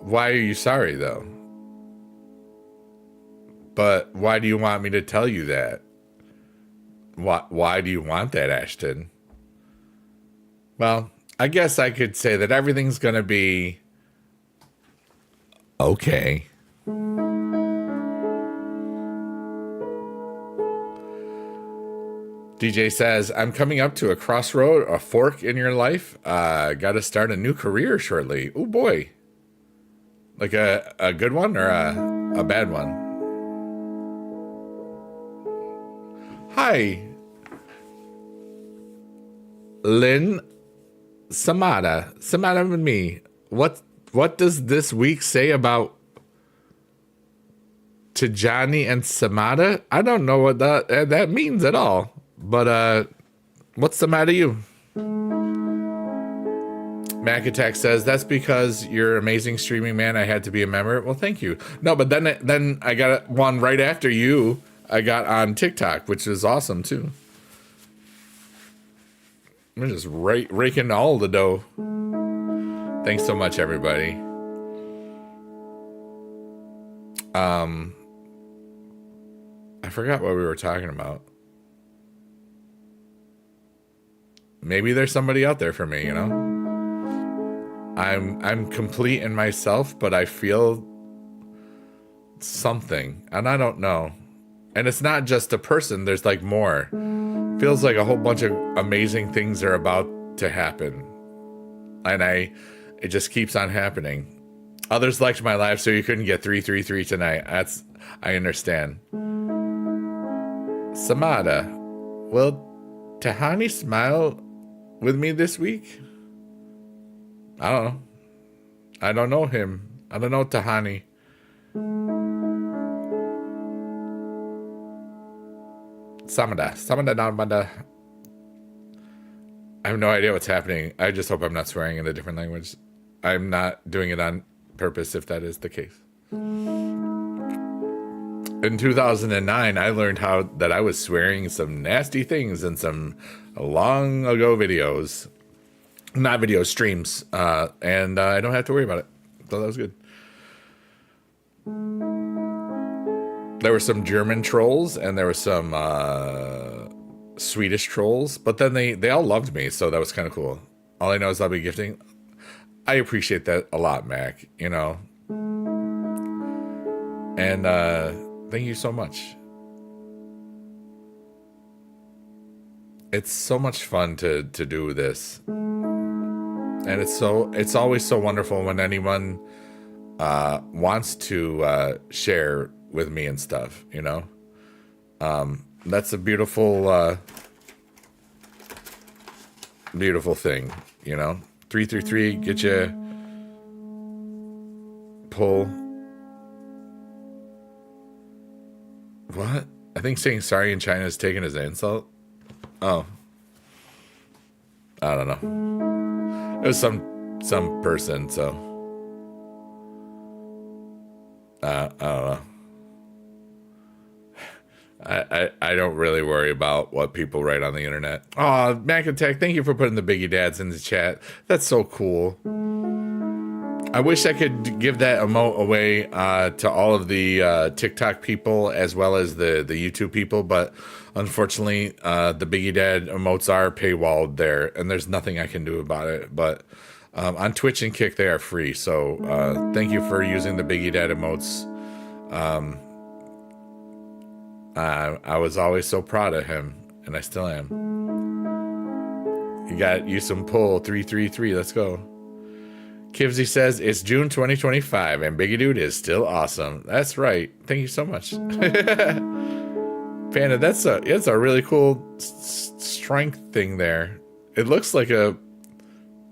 Why are you sorry though? But why do you want me to tell you that? Why do you want that, Ashton? Well, I guess I could say that everything's gonna be okay. DJ says, I'm coming up to a crossroad, a fork in your life. Gotta start a new career shortly. Oh boy. Like a good one or a bad one? Hi. Lynn Samada with me. What does this week say about Tijani and Samada? I don't know what that means at all. But what's the matter you? Mac Attack says that's because you're amazing streaming, man. I had to be a member. Well, thank you. No, but then I got one right after you. I got on TikTok, which is awesome too. We're just raking all the dough. Thanks so much, everybody. I forgot what we were talking about. Maybe there's somebody out there for me, you know? I'm complete in myself, but I feel something, and I don't know. And it's not just a person, there's like more. Feels like a whole bunch of amazing things are about to happen. And it just keeps on happening. Others liked my live, so you couldn't get 333 tonight. I understand. Samada, will Tahani smile with me this week? I don't know. I don't know him. I don't know Tahani. Samada. I have no idea what's happening. I just hope I'm not swearing in a different language. I'm not doing it on purpose if that is the case. In 2009, I learned that I was swearing some nasty things in some long ago videos. Not videos, streams. And I don't have to worry about it. So that was good. There were some German trolls and there were some Swedish trolls, but then they all loved me, so that was kind of cool. All I know is I'll be gifting. I appreciate that a lot, Mac, you know. And thank you so much. It's so much fun to do this. And it's always so wonderful when anyone wants to share with me and stuff, you know. That's a beautiful beautiful thing, you know. 333, get you pull. What? I think saying sorry in China is taken as an insult. Oh, I don't know. It was some person, so I don't know. I don't really worry about what people write on the internet. Oh, Mac Attack, thank you for putting the Biggie Dads in the chat. That's so cool. I wish I could give that emote away to all of the TikTok people as well as the YouTube people, but unfortunately, the Biggie Dad emotes are paywalled there, and there's nothing I can do about it. But on Twitch and Kick, they are free. So thank you for using the Biggie Dad emotes. I was always so proud of him, and I still am. You got you some pull 333. Let's go. Kivsy says it's June 2025, and Biggie Dude is still awesome. That's right. Thank you so much, Panda. That's a really cool strength thing there. It looks like a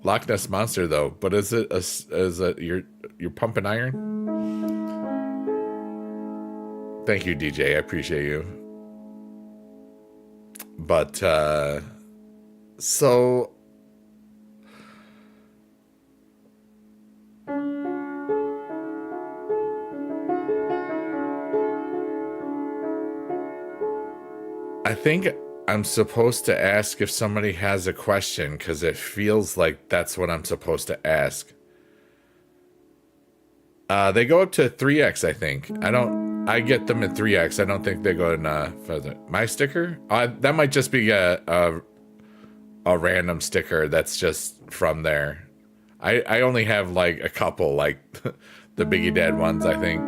Loch Ness monster though, but is it you're pumping iron? Thank you, DJ. I appreciate you. But, so... I think I'm supposed to ask if somebody has a question, because it feels like that's what I'm supposed to ask. They go up to 3x, I think. I get them at 3x. I don't think they go in further. My sticker? That might just be a random sticker that's just from there. I only have like a couple, like the Biggie Dad ones, I think.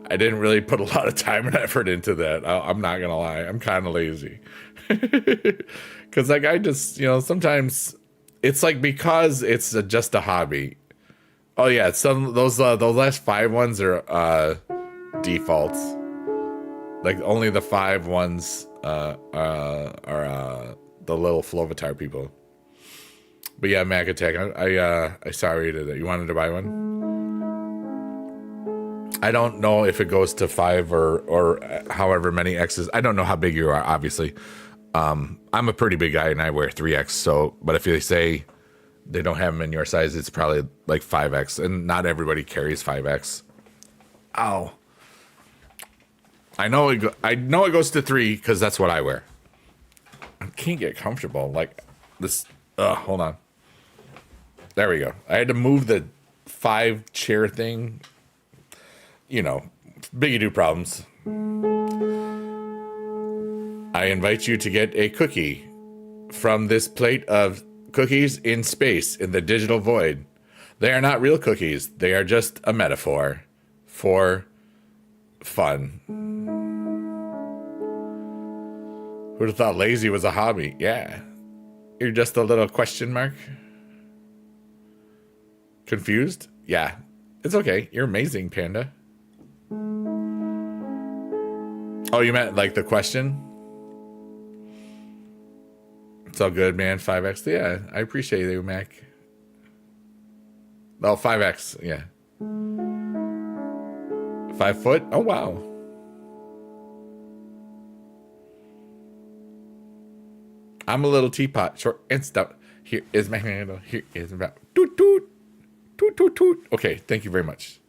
I didn't really put a lot of time and effort into that. I'm not gonna lie. I'm kind of lazy. Because like I just, you know, sometimes it's like because it's just a hobby. Oh yeah, some those last 5 ones are defaults. Like only the 5 ones are the little Flovatar people. But yeah, Mac Attack. I sorry that you wanted to buy one. I don't know if it goes to 5 or however many X's. I don't know how big you are, obviously. I'm a pretty big guy and I wear 3X. So, but if they say they don't have them in your size, it's probably like 5X, and not everybody carries 5X. Ow! I know it goes to 3 because that's what I wear. I can't get comfortable like this. Hold on. There we go. I had to move the 5 chair thing. You know, Biggie Do problems. I invite you to get a cookie from this plate of cookies in space in the digital void. They are not real cookies. They are just a metaphor for fun. Who'd have thought lazy was a hobby? Yeah. You're just a little question mark? Confused? Yeah. It's okay. You're amazing, Panda. Oh, you meant like the question? It's all good, man. 5X. Yeah, I appreciate you, Mac. Oh, 5X. Yeah. 5 foot? Oh, wow. I'm a little teapot, short and stout. Here is my handle. Here is my toot toot. Toot toot toot. Okay, thank you very much.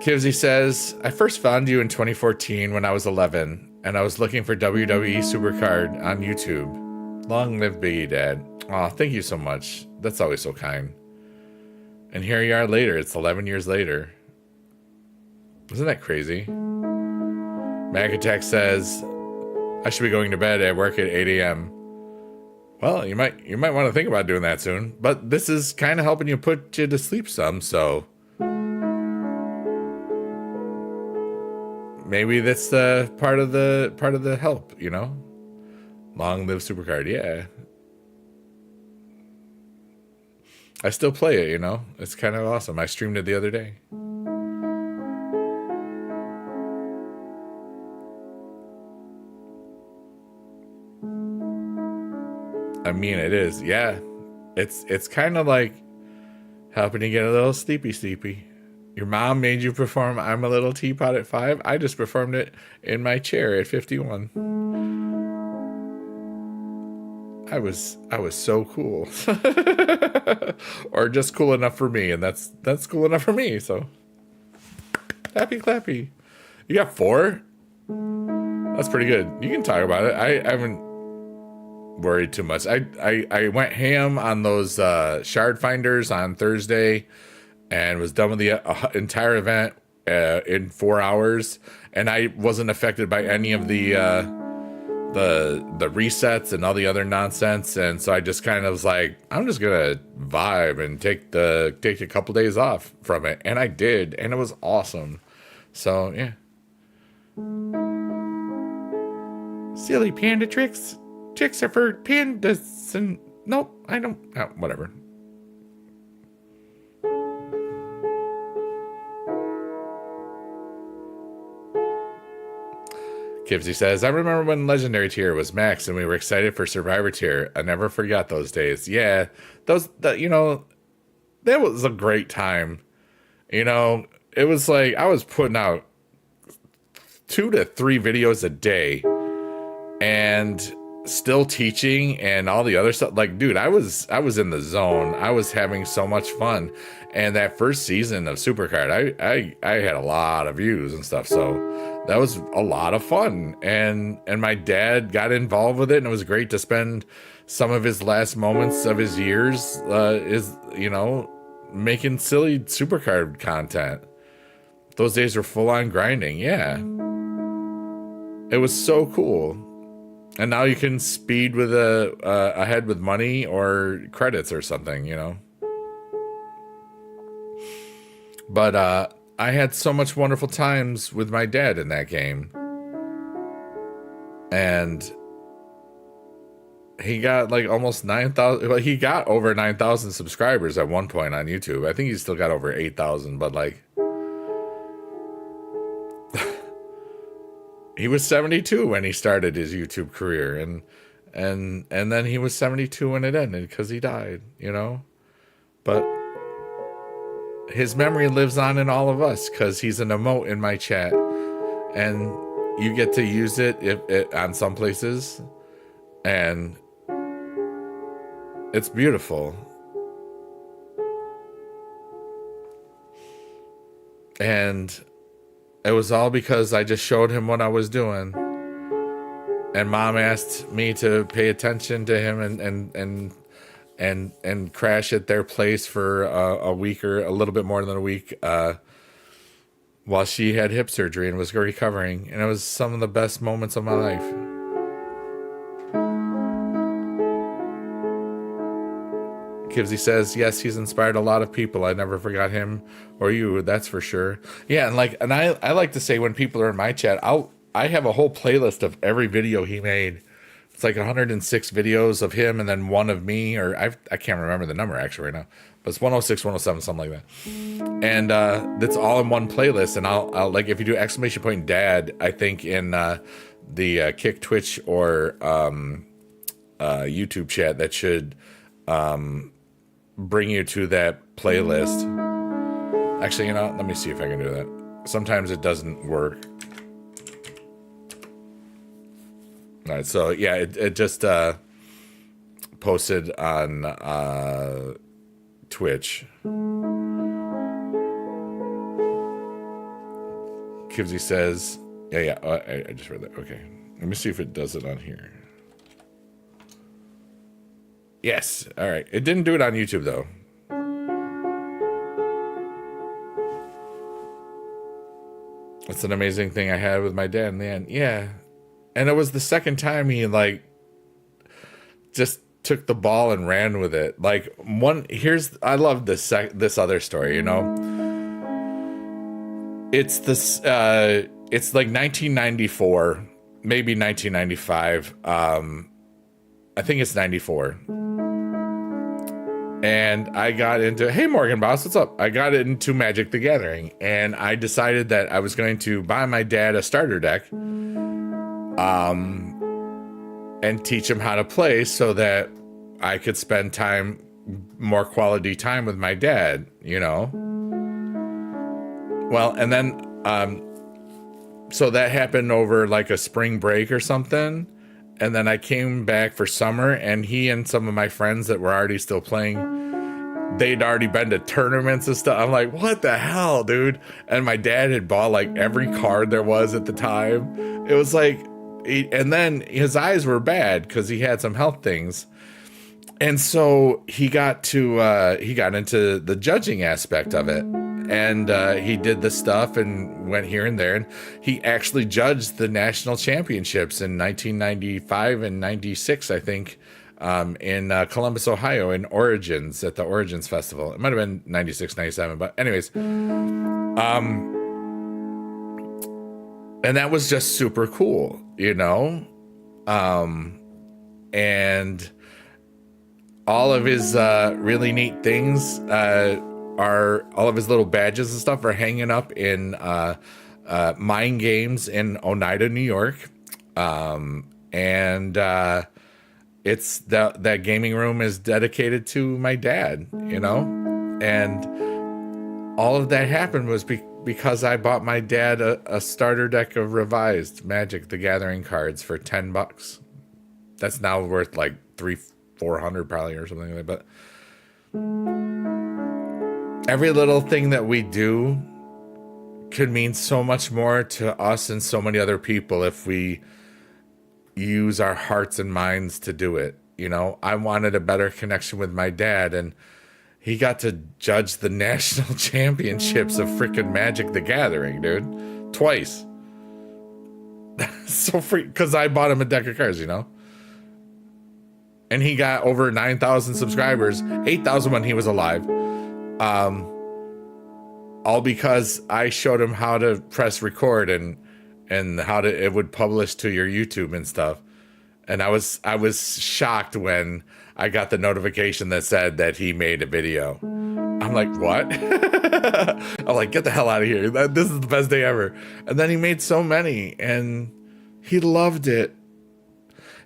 Kivsy says, I first found you in 2014 when I was 11. And I was looking for WWE Supercard on YouTube. Long live Biggie Dad. Aw, thank you so much. That's always so kind. And here you are later. It's 11 years later. Isn't that crazy? Mac Attack says, I should be going to bed at work at 8 a.m. Well, you might want to think about doing that soon, but this is kind of helping you put you to sleep some, so maybe that's the part of the help, you know? Long live Supercard, yeah. I still play it, you know? It's kind of awesome. I streamed it the other day. I mean, it is, yeah. It's kind of like helping you get a little sleepy. Your mom made you perform I'm a Little Teapot at 5. I just performed it in my chair at 51. I was so cool. Or just cool enough for me, and that's cool enough for me, so happy clappy. You got 4? That's pretty good. You can talk about it. I haven't worried too much. I went ham on those shard finders on Thursday and was done with the entire event in 4 hours, and I wasn't affected by any of the resets and all the other nonsense, and so I just kind of was like, I'm just gonna vibe and take a couple days off from it, and I did, and it was awesome. So yeah. Silly panda tricks. Tricks are for pandas, and nope, I don't. Oh, whatever. Kibsy says, I remember when Legendary Tier was max and we were excited for Survivor Tier. I never forgot those days. Yeah, you know, that was a great time. You know, it was like I was putting out 2 to 3 videos a day and still teaching and all the other stuff. Like, dude, I was in the zone. I was having so much fun. And that first season of Supercard, I had a lot of views and stuff. So that was a lot of fun. And my dad got involved with it, and it was great to spend some of his last moments of his years making silly Supercard content. Those days were full on grinding. Yeah. It was so cool. And now you can speed with ahead with money or credits or something, you know. But I had so much wonderful times with my dad in that game. And he got like almost 9,000. Well, he got over 9,000 subscribers at one point on YouTube. I think he's still got over 8,000, but like he was 72 when he started his YouTube career, and then he was 72 when it ended because he died, you know. But his memory lives on in all of us because he's an emote in my chat, and you get to use it on some places, and it's beautiful. And it was all because I just showed him what I was doing, and Mom asked me to pay attention to him and crash at their place for a week or a little bit more than a week while she had hip surgery and was recovering. And it was some of the best moments of my life. Kibsy says, yes, he's inspired a lot of people. I never forgot him or you, that's for sure. Yeah, and I like to say when people are in my chat, I have a whole playlist of every video he made. It's like 106 videos of him and then one of me, or I can't remember the number actually right now, but it's 106, 107, something like that. And that's all in one playlist. And I'll like, if you do !dad, I think in the Kick, Twitch, or YouTube chat, that should bring you to that playlist. Actually, you know, let me see if I can do that. Sometimes it doesn't work. All right, so yeah, it just posted on Twitch. Kibsy says, yeah, I just read that. Okay, let me see if it does it on here. Yes, all right. It didn't do it on YouTube though. That's an amazing thing I had with my dad in the end. Yeah. And it was the second time he like just took the ball and ran with it. Like I love this other story, you know. It's like 1994, maybe 1995. I think it's 94. And I got into, hey Morgan Boss, what's up? I got into Magic the Gathering, and I decided that I was going to buy my dad a starter deck, and teach him how to play so that I could spend more quality time with my dad, you know? Well, and then, so that happened over like a spring break or something. And then I came back for summer, and he and some of my friends that were already still playing, they'd already been to tournaments and stuff. I'm like, what the hell, dude? And my dad had bought like every card there was at the time. It was like, and then his eyes were bad because he had some health things. And so he got into the judging aspect of it. And he did the stuff and went here and there. And he actually judged the national championships in 1995 and 96, I think, in Columbus, Ohio, in Origins, at the Origins Festival. It might have been 96, 97. But anyways, and that was just super cool, you know? And all of his really neat things all of his little badges and stuff are hanging up in Mind Games in Oneida, New York. And it's that gaming room is dedicated to my dad, you know? And all of that happened was because I bought my dad a starter deck of revised Magic the Gathering cards for $10. That's now worth like $400 probably or something like that. But every little thing that we do could mean so much more to us and so many other people if we use our hearts and minds to do it. You know, I wanted a better connection with my dad, and he got to judge the national championships of freaking Magic the Gathering, dude. Twice. So because I bought him a deck of cards, you know? And he got over 9,000 subscribers, 8,000 when he was alive. All because I showed him how to press record and how it would publish to your YouTube and stuff. And I was shocked when I got the notification that said that he made a video. I'm like, what? I'm like, get the hell out of here. This is the best day ever. And then he made so many, and he loved it.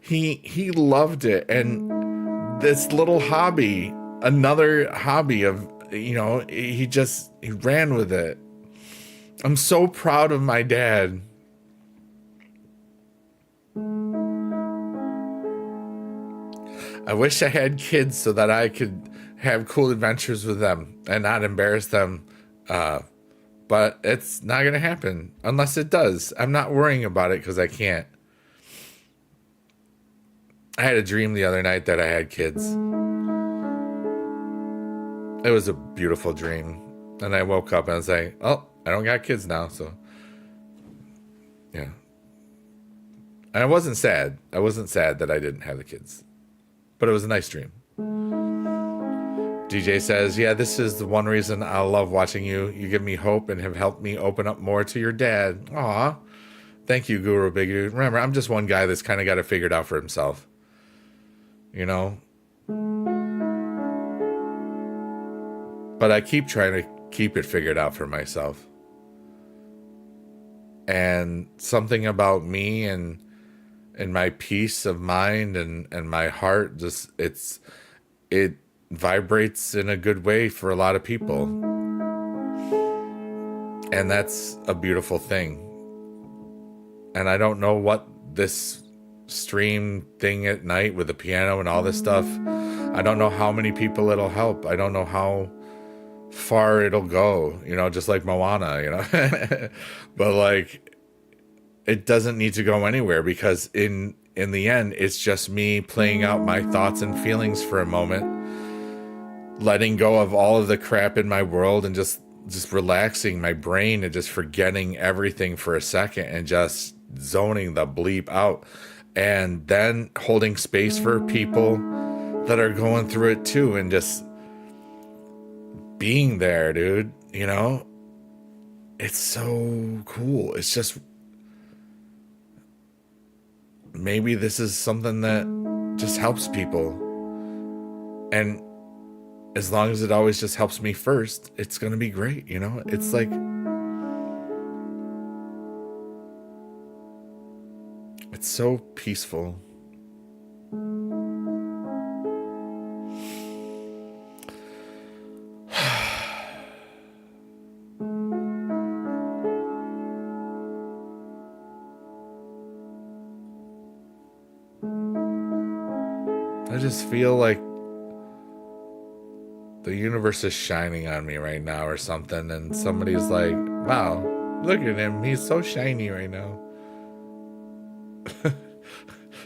He loved it. And this little hobby, another hobby of, you know, he ran with it. I'm so proud of my dad. I wish I had kids so that I could have cool adventures with them and not embarrass them. But it's not going to happen unless it does. I'm not worrying about it because I can't. I had a dream the other night that I had kids. It was a beautiful dream. And I woke up and I was like, oh, I don't got kids now. So, yeah. And I wasn't sad. I wasn't sad that I didn't have the kids. But it was a nice dream. DJ says, yeah, this is the one reason I love watching you. You give me hope and have helped me open up more to your dad. Aw. Thank you, Guru Big Dude. Remember, I'm just one guy that's kind of got it figured out for himself. You know? But I keep trying to keep it figured out for myself. And something about me and my peace of mind and my heart, just it vibrates in a good way for a lot of people. And that's a beautiful thing. And I don't know what this stream thing at night with the piano and all this stuff, I don't know how many people it'll help. I don't know how far it'll go, you know, just like Moana, you know. But like, it doesn't need to go anywhere, because in the end, it's just me playing out my thoughts and feelings for a moment, letting go of all of the crap in my world and just just relaxing my brain and just forgetting everything for a second and just zoning the bleep out. And then holding space for people that are going through it too, and just being there, dude. You know, it's so cool. It's just, maybe this is something that just helps people. And as long as it always just helps me first, it's going to be great. You know, it's like, it's so peaceful. I just feel like the universe is shining on me right now or something, and somebody's like, wow, look at him, he's so shiny right now.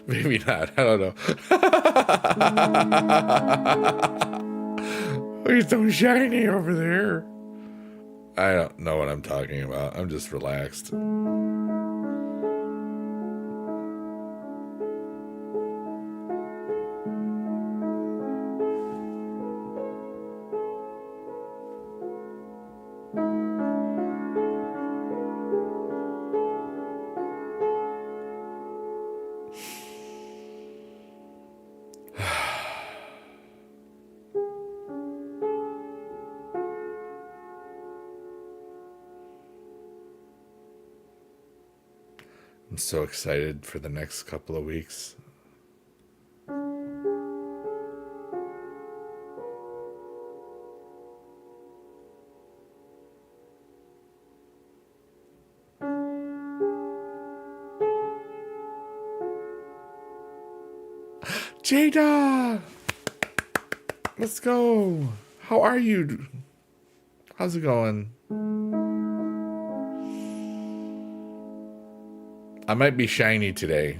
Maybe not, I don't know. He's so shiny over there. I don't know what I'm talking about. I'm just relaxed. I'm so excited for the next couple of weeks. Jada! Let's go! How are you? How's it going? I might be shiny today.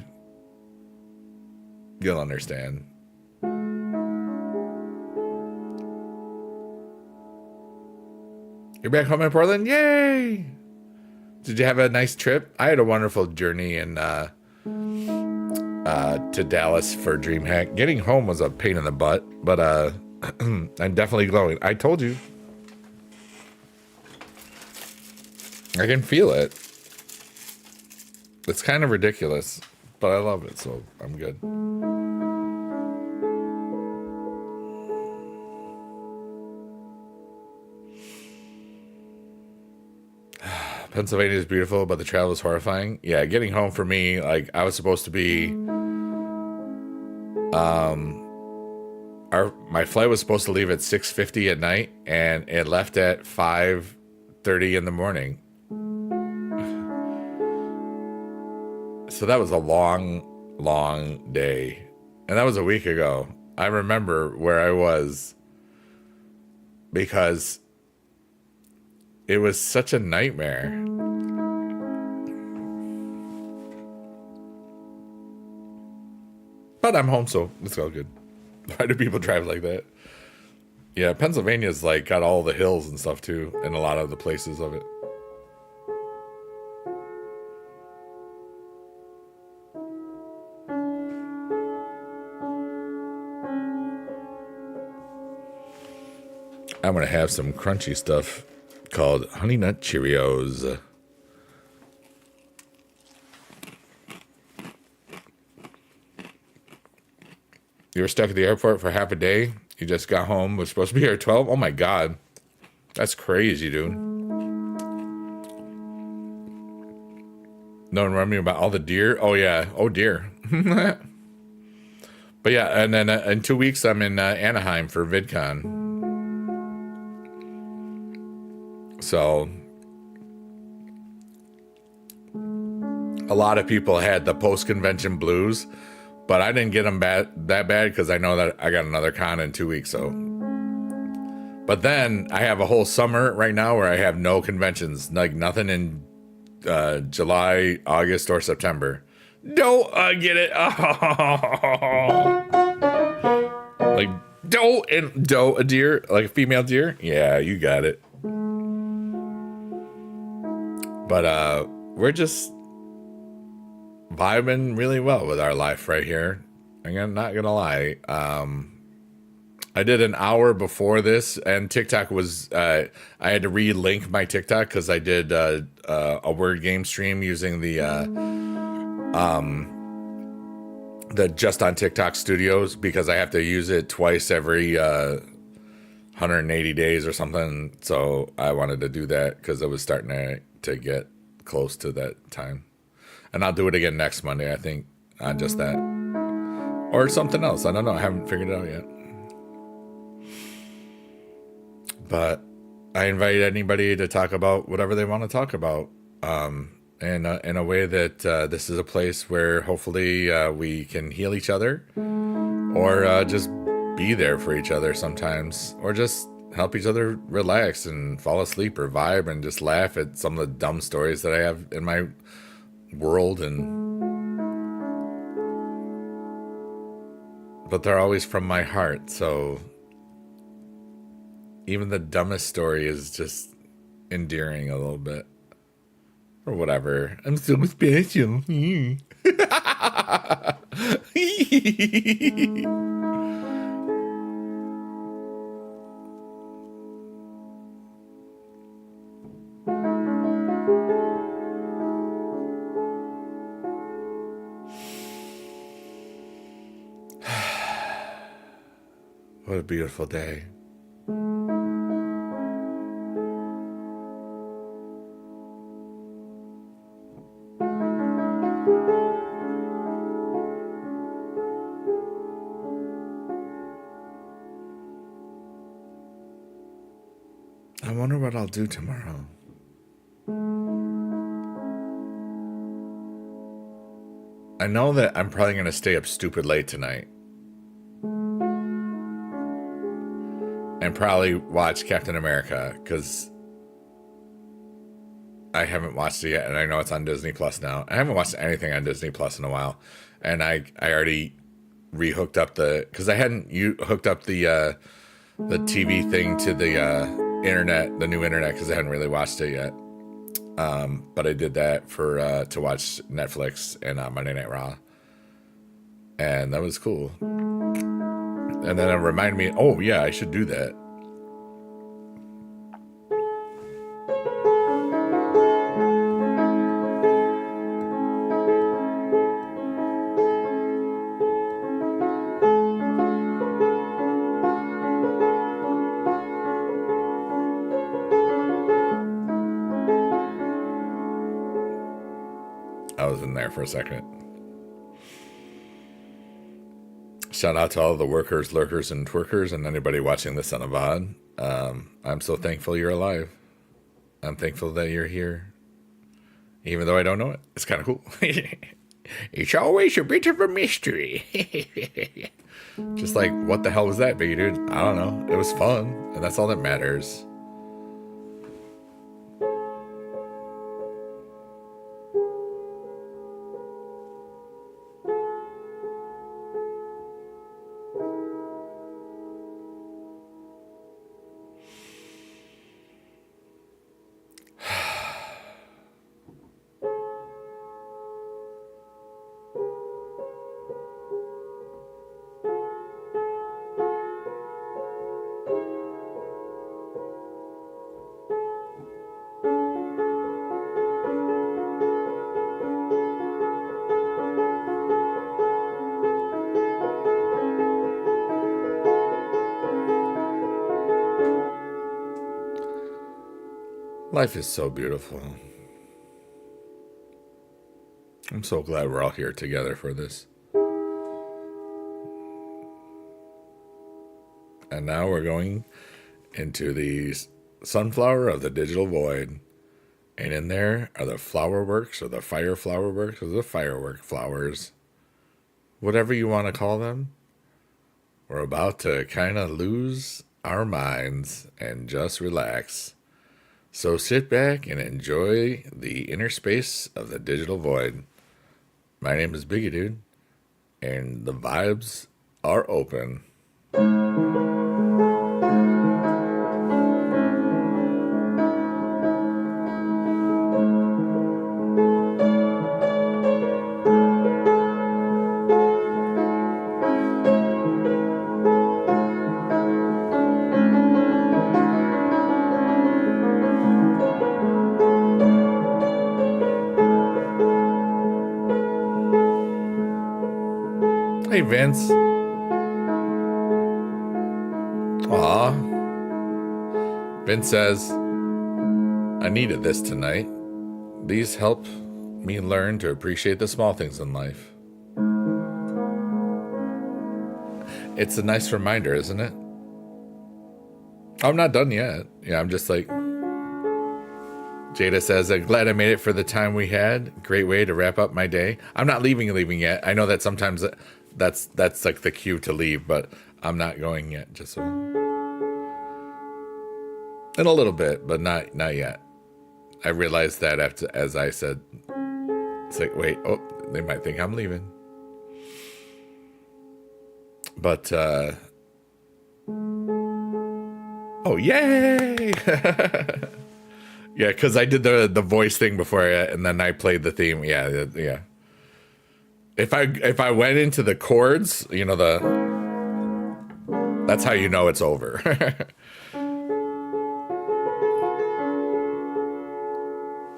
You'll understand. You're back home in Portland? Yay! Did you have a nice trip? I had a wonderful journey to Dallas for DreamHack. Getting home was a pain in the butt, but I'm definitely glowing. I told you. I can feel it. It's kind of ridiculous, but I love it, so I'm good. Pennsylvania is beautiful, but the travel is horrifying. Yeah, getting home for me, like, I was supposed to be, my flight was supposed to leave at 6:50 at night, and it left at 5:30 in the morning. So that was a long, long day. And that was a week ago. I remember where I was because it was such a nightmare. But I'm home, so it's all good. Why do people drive like that? Yeah, Pennsylvania's like got all the hills and stuff too, and a lot of the places of it. I'm gonna have some crunchy stuff called Honey Nut Cheerios. You were stuck at the airport for half a day. You just got home. Was supposed to be here at 12. Oh my God, that's crazy, dude. No one remember me about all the deer. Oh yeah. Oh dear. But yeah, and then in 2 weeks I'm in Anaheim for VidCon. So a lot of people had the post-convention blues, but I didn't get them that bad because I know that I got another con in 2 weeks. So, but then I have a whole summer right now where I have no conventions, like nothing in July, August, or September. Don't get it. Like doe, a deer, like a female deer. Yeah, you got it. But we're just vibing really well with our life right here. I'm not gonna lie. I did an hour before this, and TikTok was. I had to re-link my TikTok because I did a word game stream using the Just on TikTok Studios because I have to use it twice every 180 days or something. So I wanted to do that because it was starting to get close to that time. And I'll do it again next Monday, I think, on just that. Or something else. I don't know. I haven't figured it out yet. But I invite anybody to talk about whatever they want to talk about. And in a way that this is a place where hopefully we can heal each other or just be there for each other sometimes or just help each other relax and fall asleep or vibe and just laugh at some of the dumb stories that I have in my world. But they're always from my heart, so even the dumbest story is just endearing a little bit. Or whatever. I'm so special. What a beautiful day. I wonder what I'll do tomorrow. I know that I'm probably going to stay up stupid late tonight. And probably watch Captain America, because I haven't watched it yet, and I know it's on Disney Plus now. I haven't watched anything on Disney Plus in a while. And I already rehooked up because I hadn't hooked up the TV thing to the internet, the new internet, because I hadn't really watched it yet. But I did that for to watch Netflix and Monday Night Raw, and that was cool. And then it reminded me, oh yeah, I should do that. I was in there for a second. Shout out to all the workers, lurkers, and twerkers, and anybody watching this on a VOD. I'm so thankful you're alive. I'm thankful that you're here. Even though I don't know it. It's kind of cool. It's always a bit of a mystery. Just like, what the hell was that, big dude? I don't know. It was fun, and that's all that matters. Life is so beautiful. I'm so glad we're all here together for this. And now we're going into the sunflower of the digital void. And in there are the flower works or the fire flower works or the firework flowers. Whatever you want to call them. We're about to kind of lose our minds and just relax. So sit back and enjoy the inner space of the digital void. My name is Biggie Dude, and the vibes are open. Vince. Aw. Vince says, I needed this tonight. These help me learn to appreciate the small things in life. It's a nice reminder, isn't it? I'm not done yet. Yeah, I'm just like... Jada says, I'm glad I made it for the time we had. Great way to wrap up my day. I'm not leaving yet. I know that sometimes that's like the cue to leave, but I'm not going yet. Just so... in a little bit, but not yet. I realized that as I said, it's like, wait, oh, they might think I'm leaving. But, oh, yay! Yeah, because I did the voice thing before, and then I played the theme. Yeah. If I went into the chords, that's how you know it's over.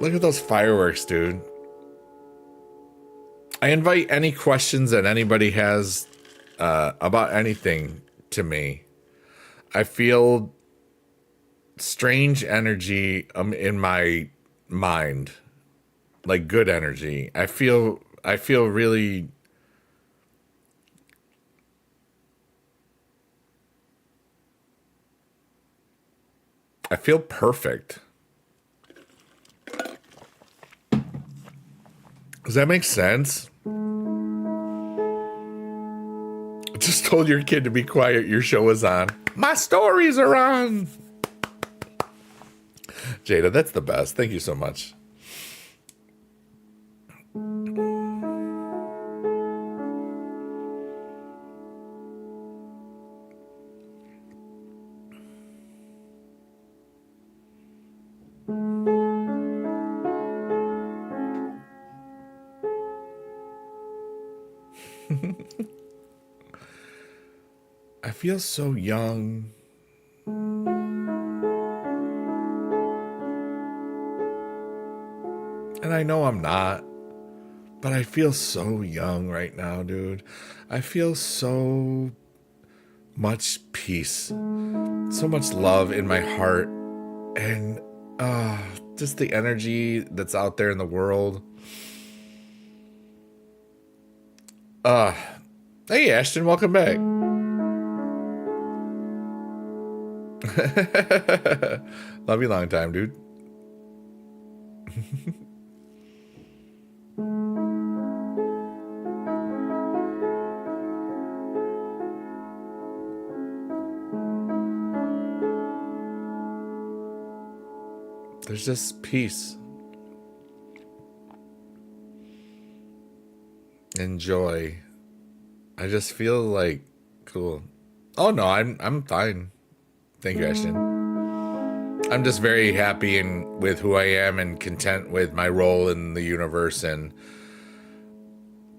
Look at those fireworks, dude. I invite any questions that anybody has about anything to me. I feel strange energy in my mind, like good energy. I feel really perfect. Does that make sense? I just told your kid to be quiet. Your show is on. My stories are on. Jada, that's the best. Thank you so much. I feel so young. And I know I'm not, but I feel so young right now, dude. I feel so much peace, so much love in my heart, and just the energy that's out there in the world. Hey, Ashton, welcome back. Love you long time, dude. There's just peace and joy. I just feel like cool. Oh no, I'm fine. Thank you, Ashton. I'm just very happy and with who I am and content with my role in the universe, and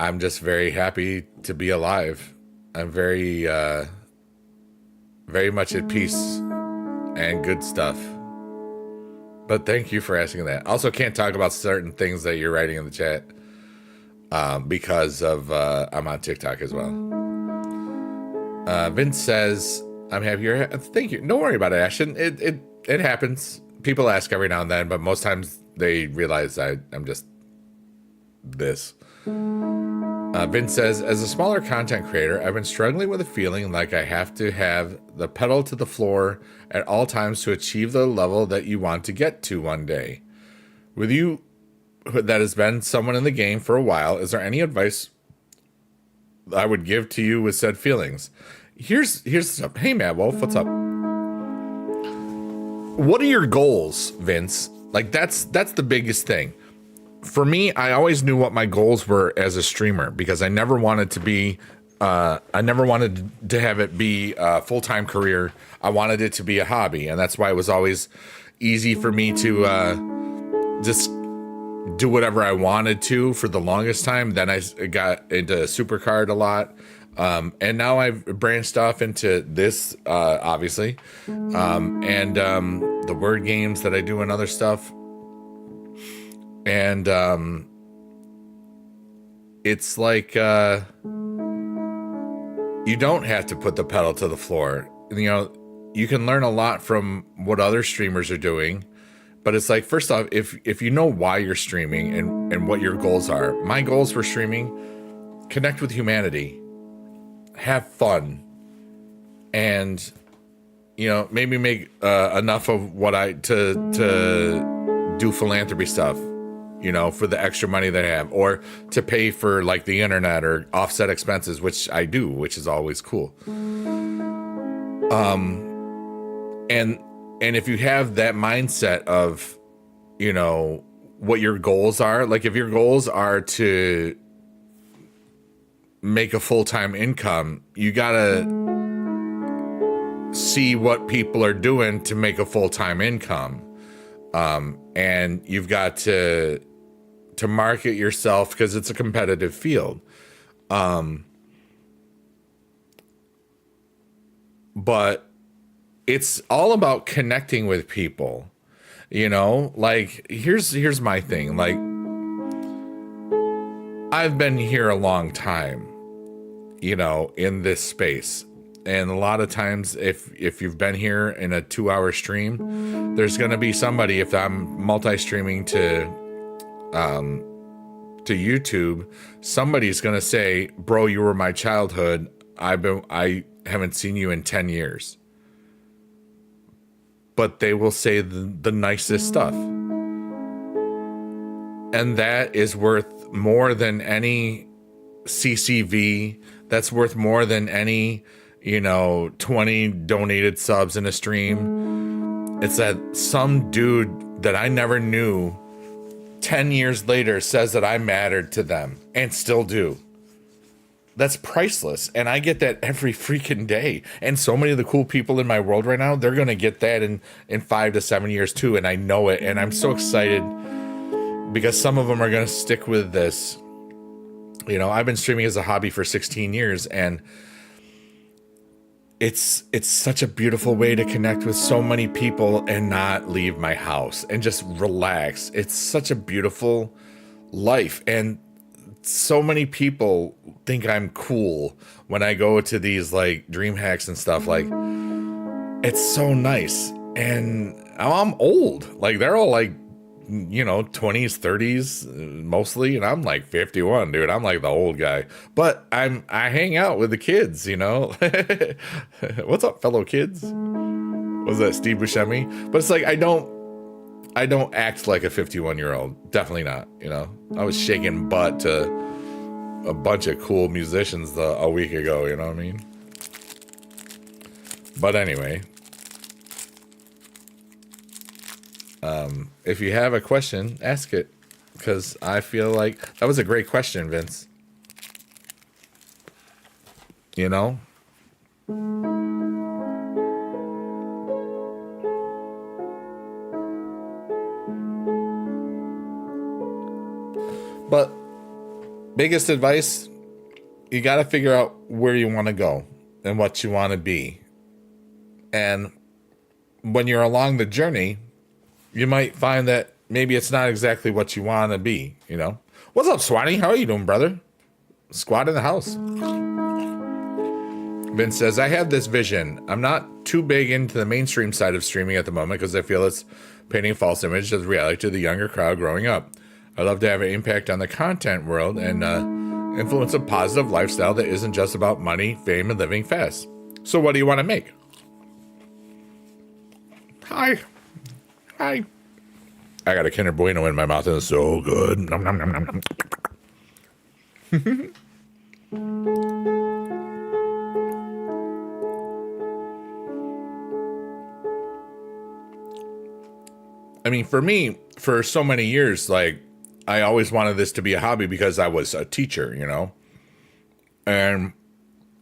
I'm just very happy to be alive. I'm very much at peace and good stuff. But thank you for asking that. Also, can't talk about certain things that you're writing in the chat because of I'm on TikTok as well. Vince says, I'm happy you're thank you. Don't worry about it, Ashton. It happens. People ask every now and then, but most times they realize I'm just this. Vince says, as a smaller content creator, I've been struggling with a feeling like I have to have the pedal to the floor at all times to achieve the level that you want to get to one day. With you, that has been someone in the game for a while, is there any advice I would give to you with said feelings? Here's stuff. Hey, Matt Wolf, what's up? What are your goals, Vince? Like that's the biggest thing. For me, I always knew what my goals were as a streamer because I never wanted to be, I never wanted to have it be a full-time career. I wanted it to be a hobby, and that's why it was always easy for me to just do whatever I wanted to for the longest time. Then I got into Supercard a lot, and now I've branched off into this, obviously, and the word games that I do and other stuff. And it's like you don't have to put the pedal to the floor. You know, you can learn a lot from what other streamers are doing. But it's like, first off, if you know why you're streaming and what your goals are. My goals for streaming: connect with humanity, have fun, and, you know, maybe make enough of what to do philanthropy stuff, you know, for the extra money that I have, or to pay for like the internet or offset expenses, which I do, which is always cool. And if you have that mindset of, you know, what your goals are, like if your goals are to make a full-time income, you gotta see what people are doing to make a full-time income. And you've got to market yourself, because it's a competitive field. But it's all about connecting with people, you know. Like, here's my thing. Like, I've been here a long time, you know, in this space, and a lot of times if you've been here in a 2-hour stream, there's going to be somebody, if I'm multi-streaming to YouTube, somebody's going to say, bro, you were my childhood. I haven't seen you in 10 years. But they will say the nicest stuff. And that is worth more than any CCV. That's worth more than any, you know, 20 donated subs in a stream. It's that some dude that I never knew 10 years later says that I mattered to them, and still do. That's priceless. And I get that every freaking day. And so many of the cool people in my world right now, they're going to get that in 5 to 7 years too. And I know it. And I'm so excited, because some of them are going to stick with this. You know, I've been streaming as a hobby for 16 years, and it's such a beautiful way to connect with so many people and not leave my house and just relax. It's such a beautiful life. And so many people think I'm cool when I go to these like dream hacks and stuff. Like, it's so nice. And I'm old. Like, they're all like, you know, 20s, 30s mostly, and I'm like 51, dude. I'm like the old guy. But I hang out with the kids, you know. What's up, fellow kids? Was that Steve Buscemi? But it's like, I don't act like a 51-year-old. Definitely not, you know. I was shaking butt to a bunch of cool musicians a week ago, you know what I mean? But anyway, if you have a question, ask it, because I feel like that was a great question, Vince. You know? But biggest advice, you got to figure out where you want to go and what you want to be. And when you're along the journey, you might find that maybe it's not exactly what you want to be, you know? What's up, Swatty? How are you doing, brother? Squad in the house. Vince says, I have this vision. I'm not too big into the mainstream side of streaming at the moment because I feel it's painting a false image of reality to the younger crowd growing up. I love to have an impact on the content world and influence a positive lifestyle that isn't just about money, fame, and living fast. So what do you want to make? Hi. I got a Kinder Bueno in my mouth, and it's so good. Nom, nom, nom, nom, nom. I mean, for me, for so many years, like, I always wanted this to be a hobby because I was a teacher, you know? And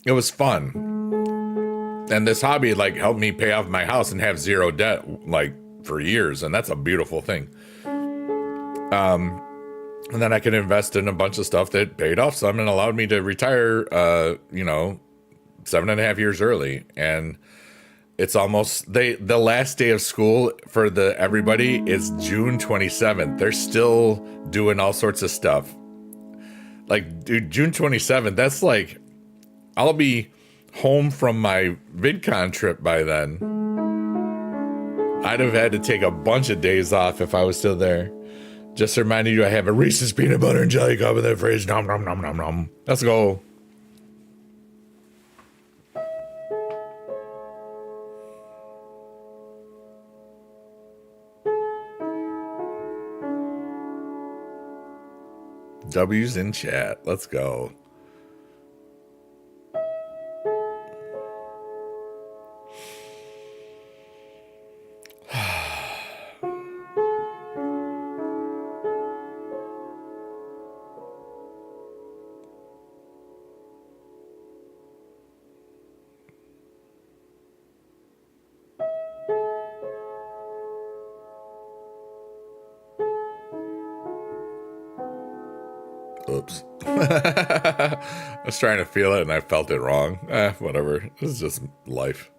it was fun. And this hobby, like, helped me pay off my house and have zero debt, like, for years, and that's a beautiful thing. And then I could invest in a bunch of stuff that paid off some and allowed me to retire, 7.5 years early. And it's almost the last day of school for everybody is June 27th. They're still doing all sorts of stuff. Like, dude, June 27th, that's like, I'll be home from my VidCon trip by then. I'd have had to take a bunch of days off if I was still there. Just reminding you, I have a Reese's peanut butter and jelly cup in the fridge. Nom, nom, nom, nom, nom. Let's go. W's in chat. Let's go. Oops. I was trying to feel it and I felt it wrong. Whatever. This is just life.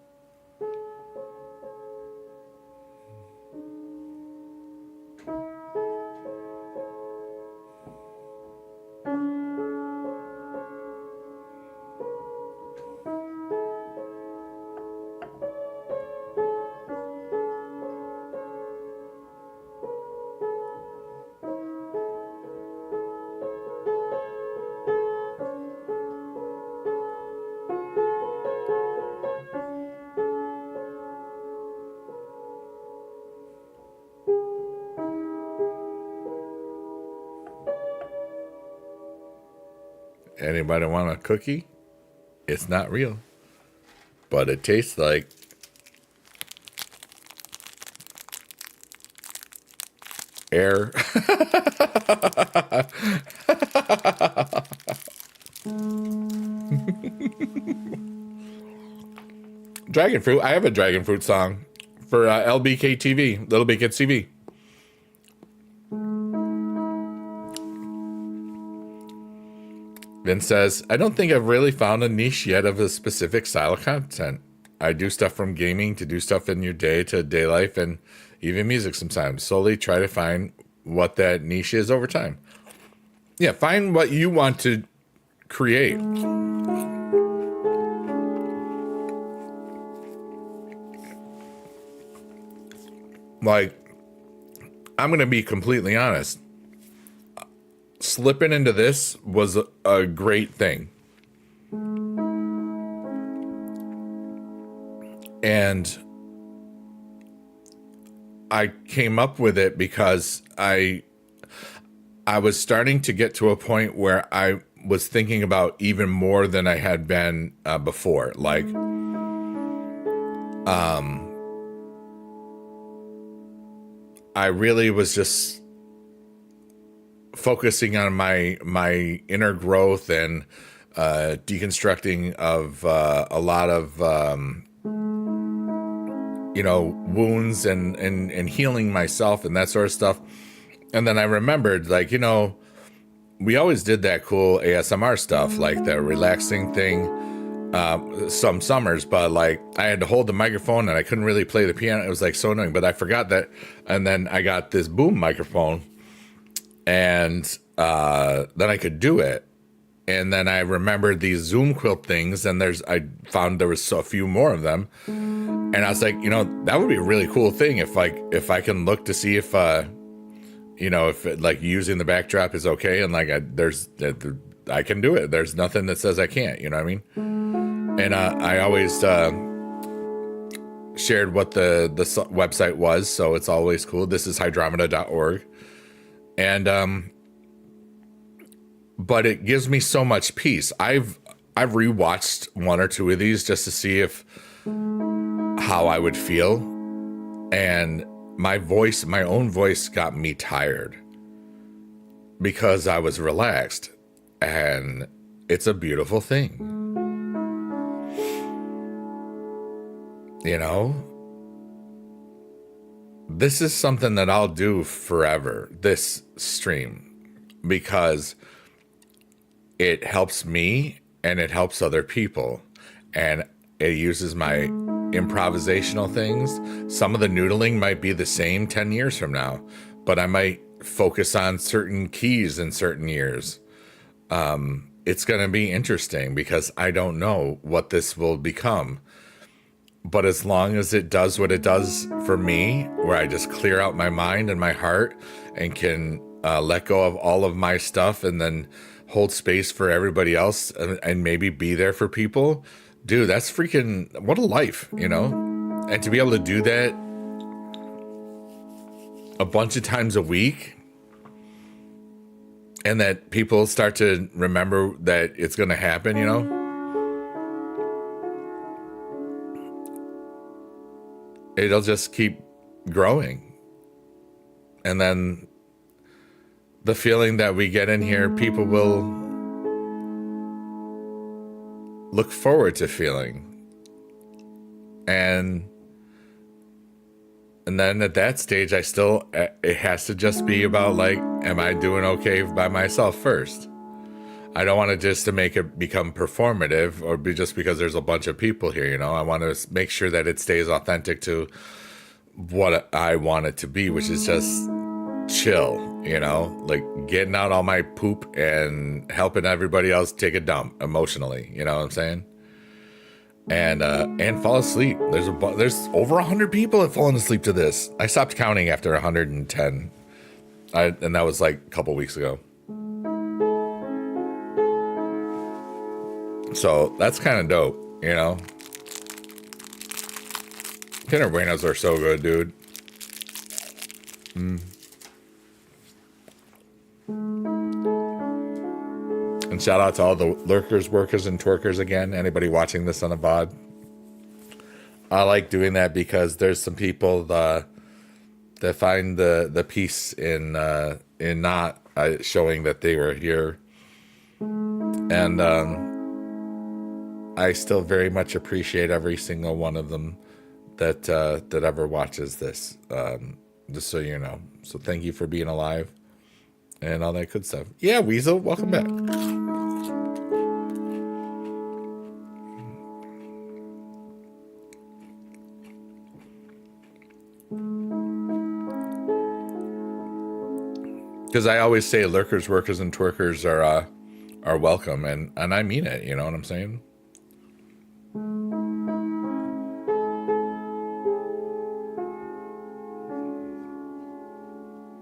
Anybody want a cookie? It's not real, but it tastes like air. Dragon fruit. I have a dragon fruit song for LBK TV, Little Big Kids TV. Vince says, I don't think I've really found a niche yet of a specific style of content. I do stuff from gaming to do stuff in your day to day life and even music sometimes. Slowly try to find what that niche is over time. Yeah, find what you want to create. Like, I'm going to be completely honest. Slipping into this was a great thing. And I came up with it because I was starting to get to a point where I was thinking about even more than I had been before. Like, I really was just focusing on my inner growth and deconstructing of a lot of wounds and healing myself and that sort of stuff. And then I remembered, like, we always did that cool ASMR stuff, like the relaxing thing some summers, but like I had to hold the microphone and I couldn't really play the piano. It was like so annoying, but I forgot that. And then I got this boom microphone and then I could do it. And then I remembered these Zoom quilt things, and I found there was a few more of them. And I was like, that would be a really cool thing if I can look to see if if like using the backdrop is okay, and like I can do it. There's nothing that says I can't. You know what I mean? And I always shared what the website was, so it's always cool. This is hydromeda.org, and but it gives me so much peace. I've rewatched one or two of these just to see how I would feel, and my own voice got me tired because I was relaxed, and it's a beautiful thing. This is something that I'll do forever, this stream, because it helps me and it helps other people, and it uses my improvisational things. Some of the noodling might be the same 10 years from now, but I might focus on certain keys in certain years. it's going to be interesting because I don't know what this will become. But as long as it does what it does for me, where I just clear out my mind and my heart and can let go of all of my stuff and then hold space for everybody else and maybe be there for people, dude, that's freaking, what a life, you know? And to be able to do that a bunch of times a week, and that people start to remember that it's going to happen, you know? It'll just keep growing. And then the feeling that we get in here, people will look forward to feeling. And then at that stage, it has to just be about like, am I doing okay by myself first? I don't want to just to make it become performative or be just because there's a bunch of people here, you know? I want to make sure that it stays authentic to what I want it to be, which is just chill, you know? Like getting out all my poop and helping everybody else take a dump emotionally, you know what I'm saying? And fall asleep. There's over 100 people have fallen asleep to this. I stopped counting after 110. And that was like a couple weeks ago. So that's kind of dope, you know? Kinder Buenos are so good, dude. And shout out to all the lurkers, workers, and twerkers again. Anybody watching this on a VOD. I like doing that because there's some people that find the peace in not showing that they were here. And I still very much appreciate every single one of them that ever watches this. Just so you know. So thank you for being alive and all that good stuff. Yeah, Weasel, welcome back. Because I always say lurkers, workers, and twerkers are welcome, and I mean it. You know what I'm saying?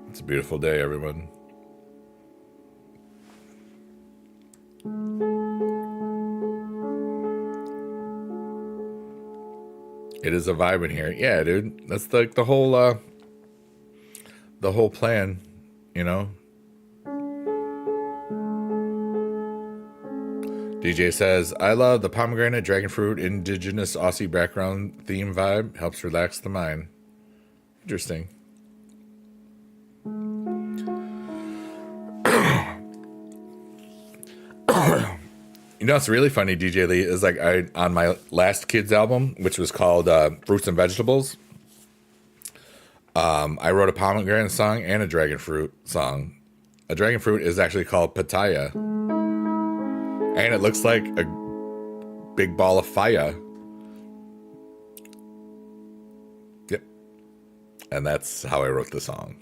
It's a beautiful day, everyone. It is a vibe in here. Yeah, dude. That's like the whole plan, you know? DJ says, I love the pomegranate, dragon fruit, indigenous Aussie background theme vibe. Helps relax the mind. Interesting. You know what's really funny, DJ Lee, is like on my last kids album, which was called Fruits and Vegetables, I wrote a pomegranate song and a dragon fruit song. A dragon fruit is actually called pitaya. And it looks like a big ball of fire. Yep. And that's how I wrote the song.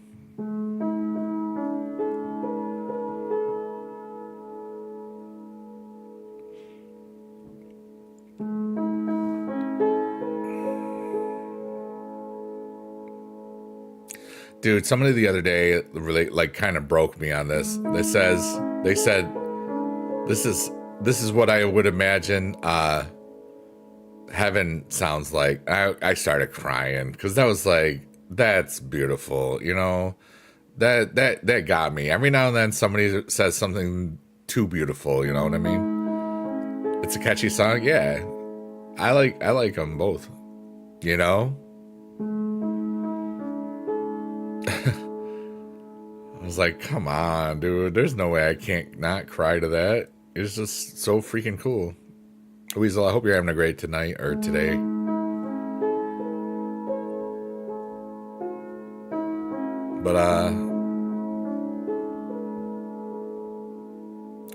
Dude, somebody the other day really like kind of broke me on this. They said this is what I would imagine heaven sounds like. I started crying because that was like, that's beautiful, you know. That got me. Every now and then somebody says something too beautiful, you know what I mean? It's a catchy song, yeah. I like them both, you know. I was like, come on, dude. There's no way I can't not cry to that. It's just so freaking cool. Weasel, I hope you're having a great tonight or today. But,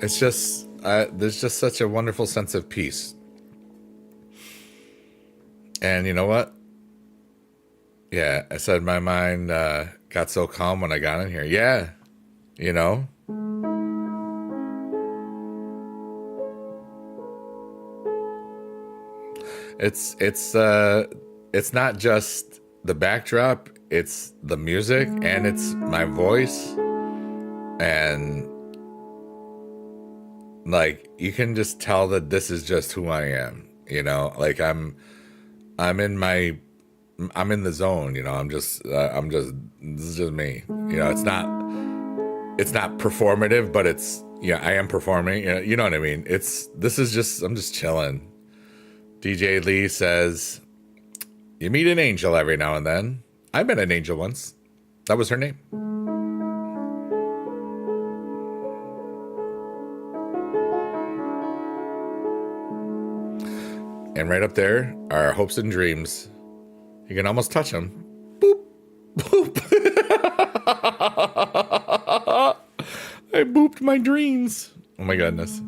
it's just, there's just such a wonderful sense of peace. And you know what? Yeah, I said my mind got so calm when I got in here. Yeah, you know. It's not just the backdrop, it's the music and it's my voice. And like you can just tell that this is just who I am, you know? Like I'm in my I'm in the zone, you know. I'm just this is just me. You know, it's not performative, but it's yeah, I am performing. You know what I mean? This is just I'm just chilling. DJ Lee says, "You meet an angel every now and then." I met an angel once. That was her name. And right up there are our hopes and dreams. You can almost touch them. Boop, boop. I booped my dreams. Oh my goodness.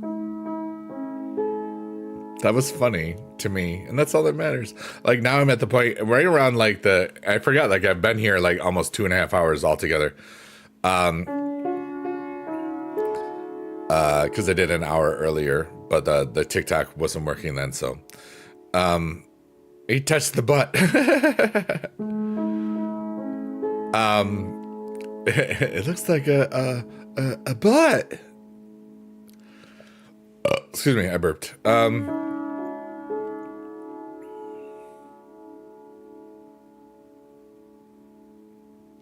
That was funny to me. And that's all that matters. Like now I'm at the point right around like I forgot, like I've been here like almost 2.5 hours altogether. Cause I did an hour earlier, but the TikTok wasn't working then. So, he touched the butt. It looks like a butt. Excuse me, I burped.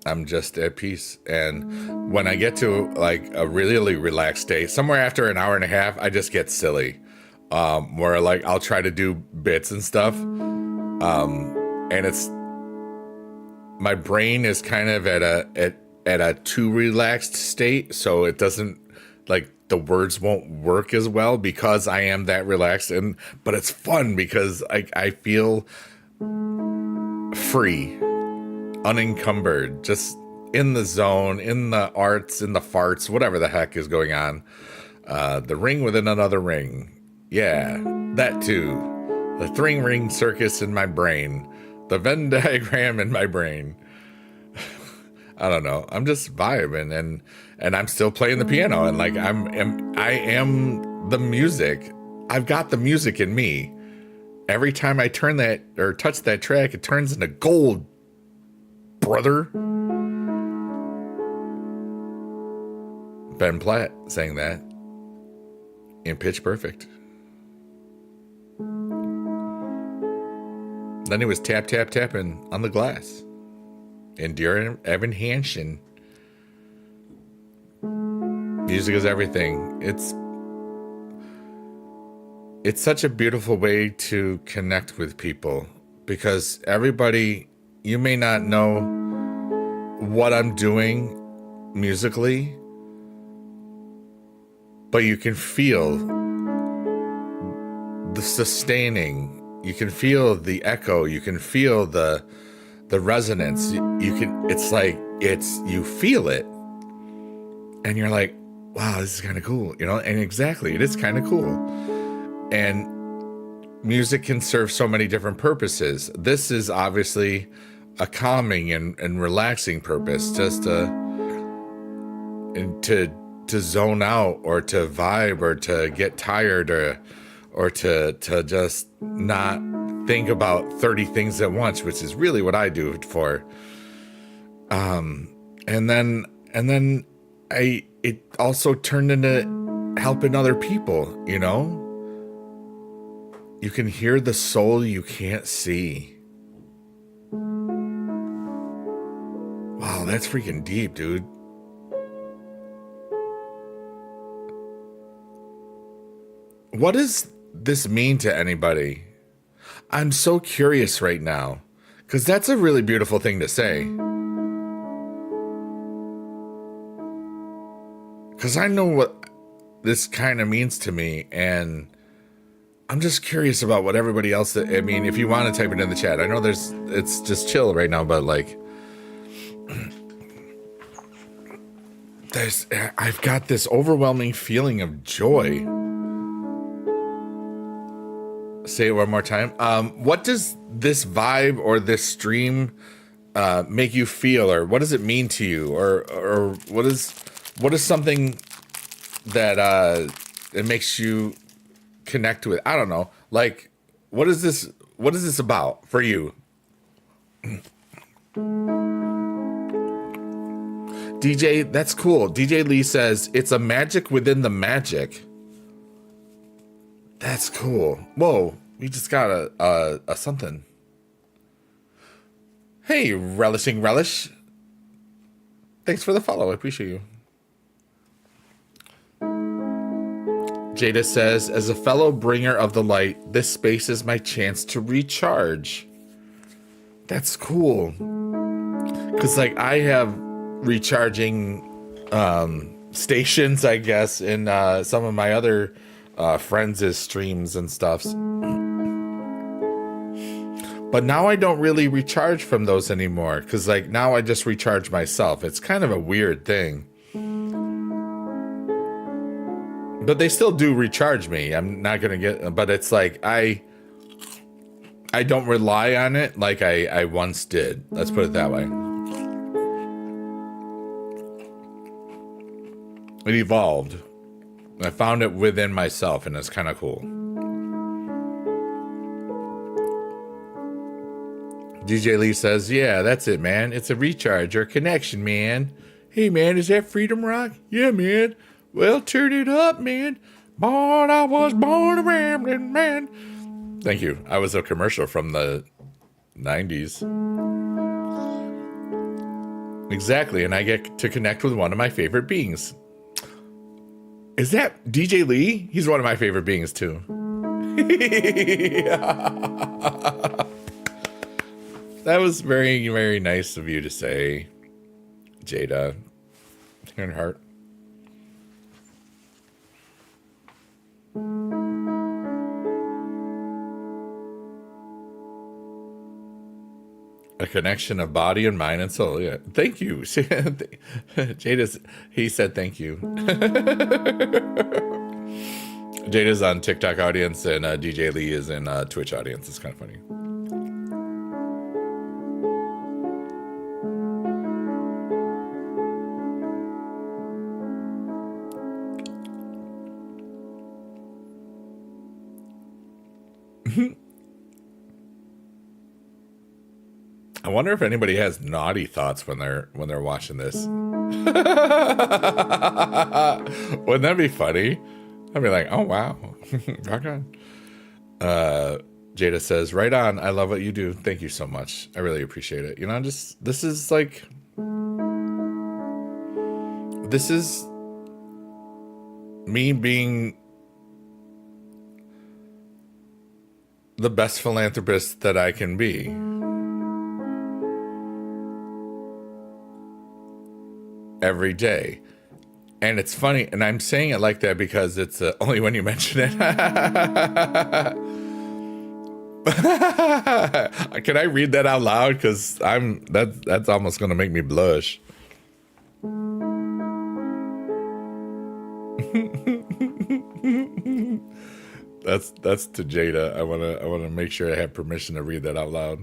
I'm just at peace. And when I get to like a really relaxed state, somewhere after an hour and a half, I just get silly. Where like I'll try to do bits and stuff. And it's my brain is kind of at a too relaxed state, so it doesn't like the words won't work as well because I am that relaxed. But it's fun because I feel free, unencumbered, just in the zone, in the arts, in the farts, whatever the heck is going on. The ring within another ring. Yeah, that too. The three ring circus in my brain. The Venn diagram in my brain. I don't know. I'm just vibing and I'm still playing the piano and like I am the music. I've got the music in me. Every time I turn that or touch that track, it turns into gold, brother. Ben Platt sang that in Pitch Perfect. Then he was tapping on the glass. And Dear Evan Hansen. Music is everything. It's such a beautiful way to connect with people because everybody, you may not know what I'm doing musically, but you can feel the sustaining. You can feel the echo. You can feel the resonance. You feel it. And you're like, wow, this is kind of cool. You know, and exactly, it is kind of cool. And music can serve so many different purposes. This is obviously a calming and relaxing purpose, just to zone out or to vibe or to get tired or to just not think about 30 things at once, which is really what I do it for. And then it also turned into helping other people, you know? You can hear the soul you can't see. Wow, that's freaking deep, dude. What does this mean to anybody? I'm so curious right now, because that's a really beautiful thing to say. Because I know what this kind of means to me, and I'm just curious about what everybody else, I mean, if you want to type it in the chat, I know it's just chill right now, but like, I've got this overwhelming feeling of joy. Say it one more time. What does this vibe or this stream make you feel, or what does it mean to you, or what is something that it makes you connect with? I don't know. Like, what is this? What is this about for you? DJ, that's cool. DJ Lee says it's a magic within the magic. That's cool. Whoa, we just got a something. Hey, relishing relish. Thanks for the follow. I appreciate you. Jada says, as a fellow bringer of the light, this space is my chance to recharge. That's cool. Because, like, I have recharging stations, I guess, in some of my other friends' streams and stuff. But now I don't really recharge from those anymore. Because, like, now I just recharge myself. It's kind of a weird thing. But they still do recharge me. I'm not going to get... But it's like, I don't rely on it like I once did. Let's put it that way. It evolved. I found it within myself, and it's kind of cool. DJ Lee says, yeah, that's it, man. It's a recharge or a connection, man. Hey, man, is that Freedom Rock? Yeah, man. Well, turn it up, man. Born, I was born a rambling man. Thank you. I was a commercial from the 90s. Exactly, and I get to connect with one of my favorite beings. Is that DJ Lee? He's one of my favorite beings, too. That was very, very nice of you to say, Jada. Earnhardt. A connection of body and mind and soul. Yeah. Thank you. Jada's, he said thank you. Jada's on TikTok audience and DJ Lee is in Twitch audience. It's kind of funny. I wonder if anybody has naughty thoughts when they're watching this. Wouldn't that be funny? I'd be like, oh wow, rock on. Jada says, right on. I love what you do. Thank you so much. I really appreciate it. You know, this is me being the best philanthropist that I can be. Every day. And it's funny, and I'm saying it like that because it's only when you mention it. Can I read that out loud? Because that's almost going to make me blush. That's to Jada. I wanna make sure I have permission to read that out loud.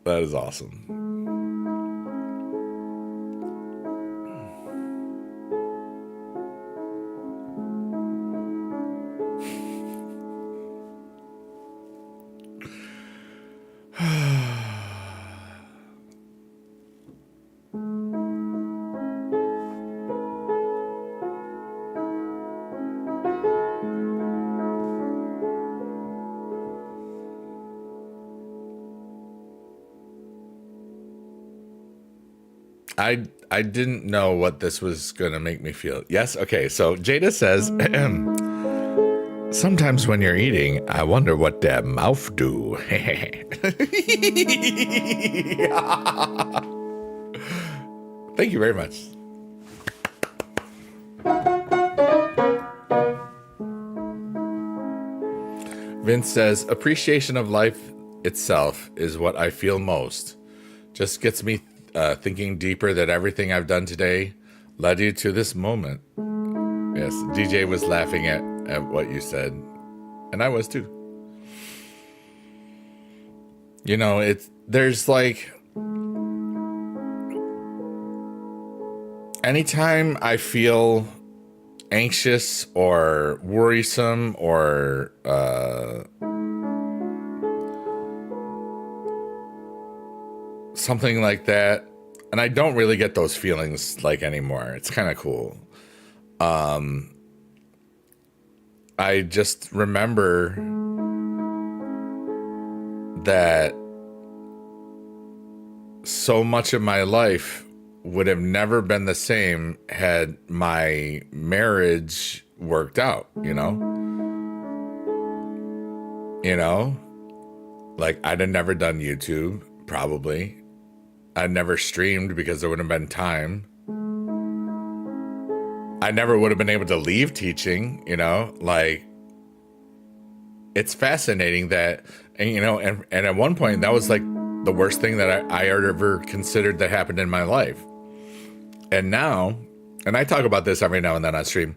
That is awesome. I didn't know what this was going to make me feel. Yes? Okay, so Jada says, sometimes when you're eating, I wonder what that mouth do. Thank you very much. Vince says, appreciation of life itself is what I feel most. Just gets me thinking deeper that everything I've done today led you to this moment. Yes, DJ was laughing at what you said. And I was too. You know, there's like... anytime I feel anxious or worrisome or something like that, and I don't really get those feelings like anymore. It's kind of cool. I just remember that so much of my life would have never been the same had my marriage worked out, you know? You know? Like, I'd have never done YouTube, probably. I'd never streamed because there wouldn't have been time. I never would have been able to leave teaching, you know? Like, it's fascinating that, and, you know, and at one point, that was like the worst thing that I ever considered that happened in my life. And now, and I talk about this every now and then on stream,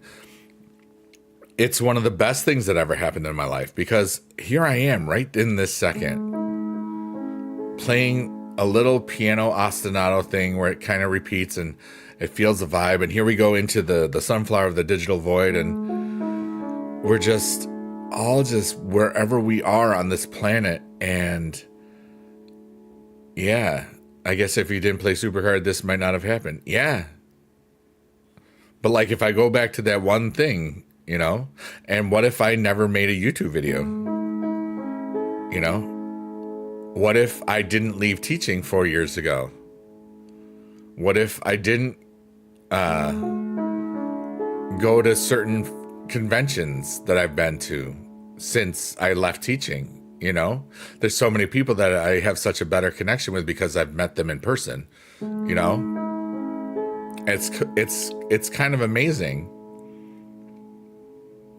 it's one of the best things that ever happened in my life, because here I am right in this second playing a little piano ostinato thing where it kind of repeats and it feels the vibe. And here we go into the sunflower of the digital void, and we're just all just wherever we are on this planet. And yeah, I guess if you didn't play super hard, this might not have happened. Yeah. But like, if I go back to that one thing, you know, and what if I never made a YouTube video? You know, what if I didn't leave teaching 4 years ago? What if I didn't go to certain conventions that I've been to since I left teaching? You know, there's so many people that I have such a better connection with because I've met them in person, you know. It's kind of amazing.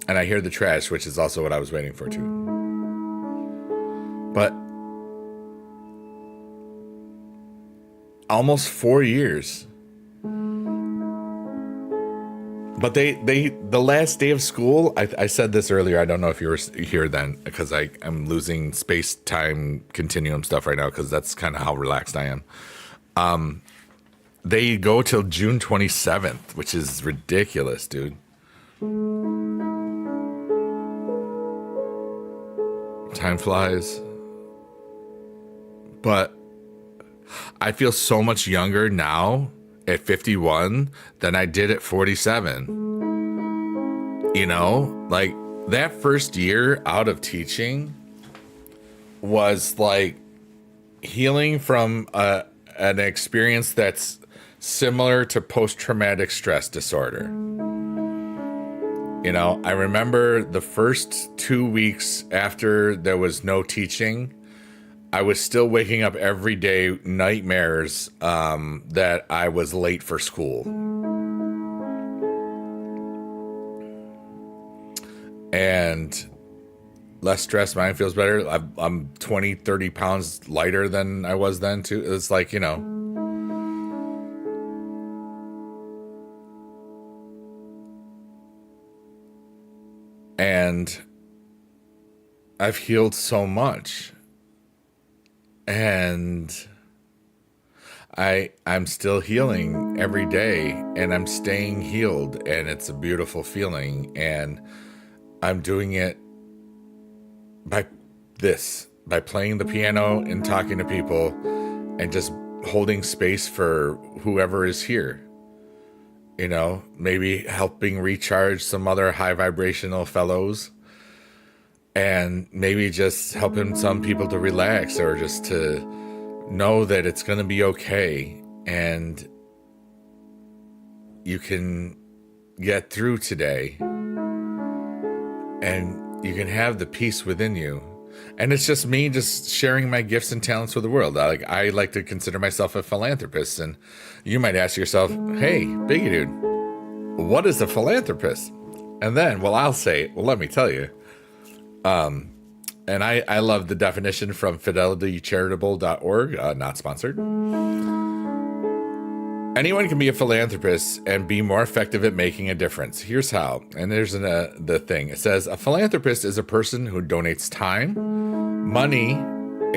And I hear the trash, which is also what I was waiting for too. But almost 4 years. But the last day of school, I said this earlier, I don't know if you were here then, because I'm losing space-time continuum stuff right now, because that's kind of how relaxed I am. They go till June 27th, which is ridiculous, dude. Time flies. But I feel so much younger now at 51 than I did at 47. You know, like that first year out of teaching was like healing from an experience that's similar to post-traumatic stress disorder. You know, I remember the first 2 weeks after there was no teaching, I was still waking up every day, nightmares that I was late for school. And less stress, mind feels better. I'm 20, 30 pounds lighter than I was then too. It's like, you know. And I've healed so much. And I'm still healing every day, and I'm staying healed, and it's a beautiful feeling. And I'm doing it by playing the piano and talking to people and just holding space for whoever is here. You know, maybe helping recharge some other high vibrational fellows, and maybe just helping some people to relax, or just to know that it's going to be okay, and you can get through today, and you can have the peace within you. And it's just me just sharing my gifts and talents with the world. I like to consider myself a philanthropist. And you might ask yourself, hey, Biggie Dude, what is a philanthropist? And then, well, I'll say, well, let me tell you. And I love the definition from fidelitycharitable.org, not sponsored. Anyone can be a philanthropist and be more effective at making a difference. Here's how. And there's the thing. It says, a philanthropist is a person who donates time, money,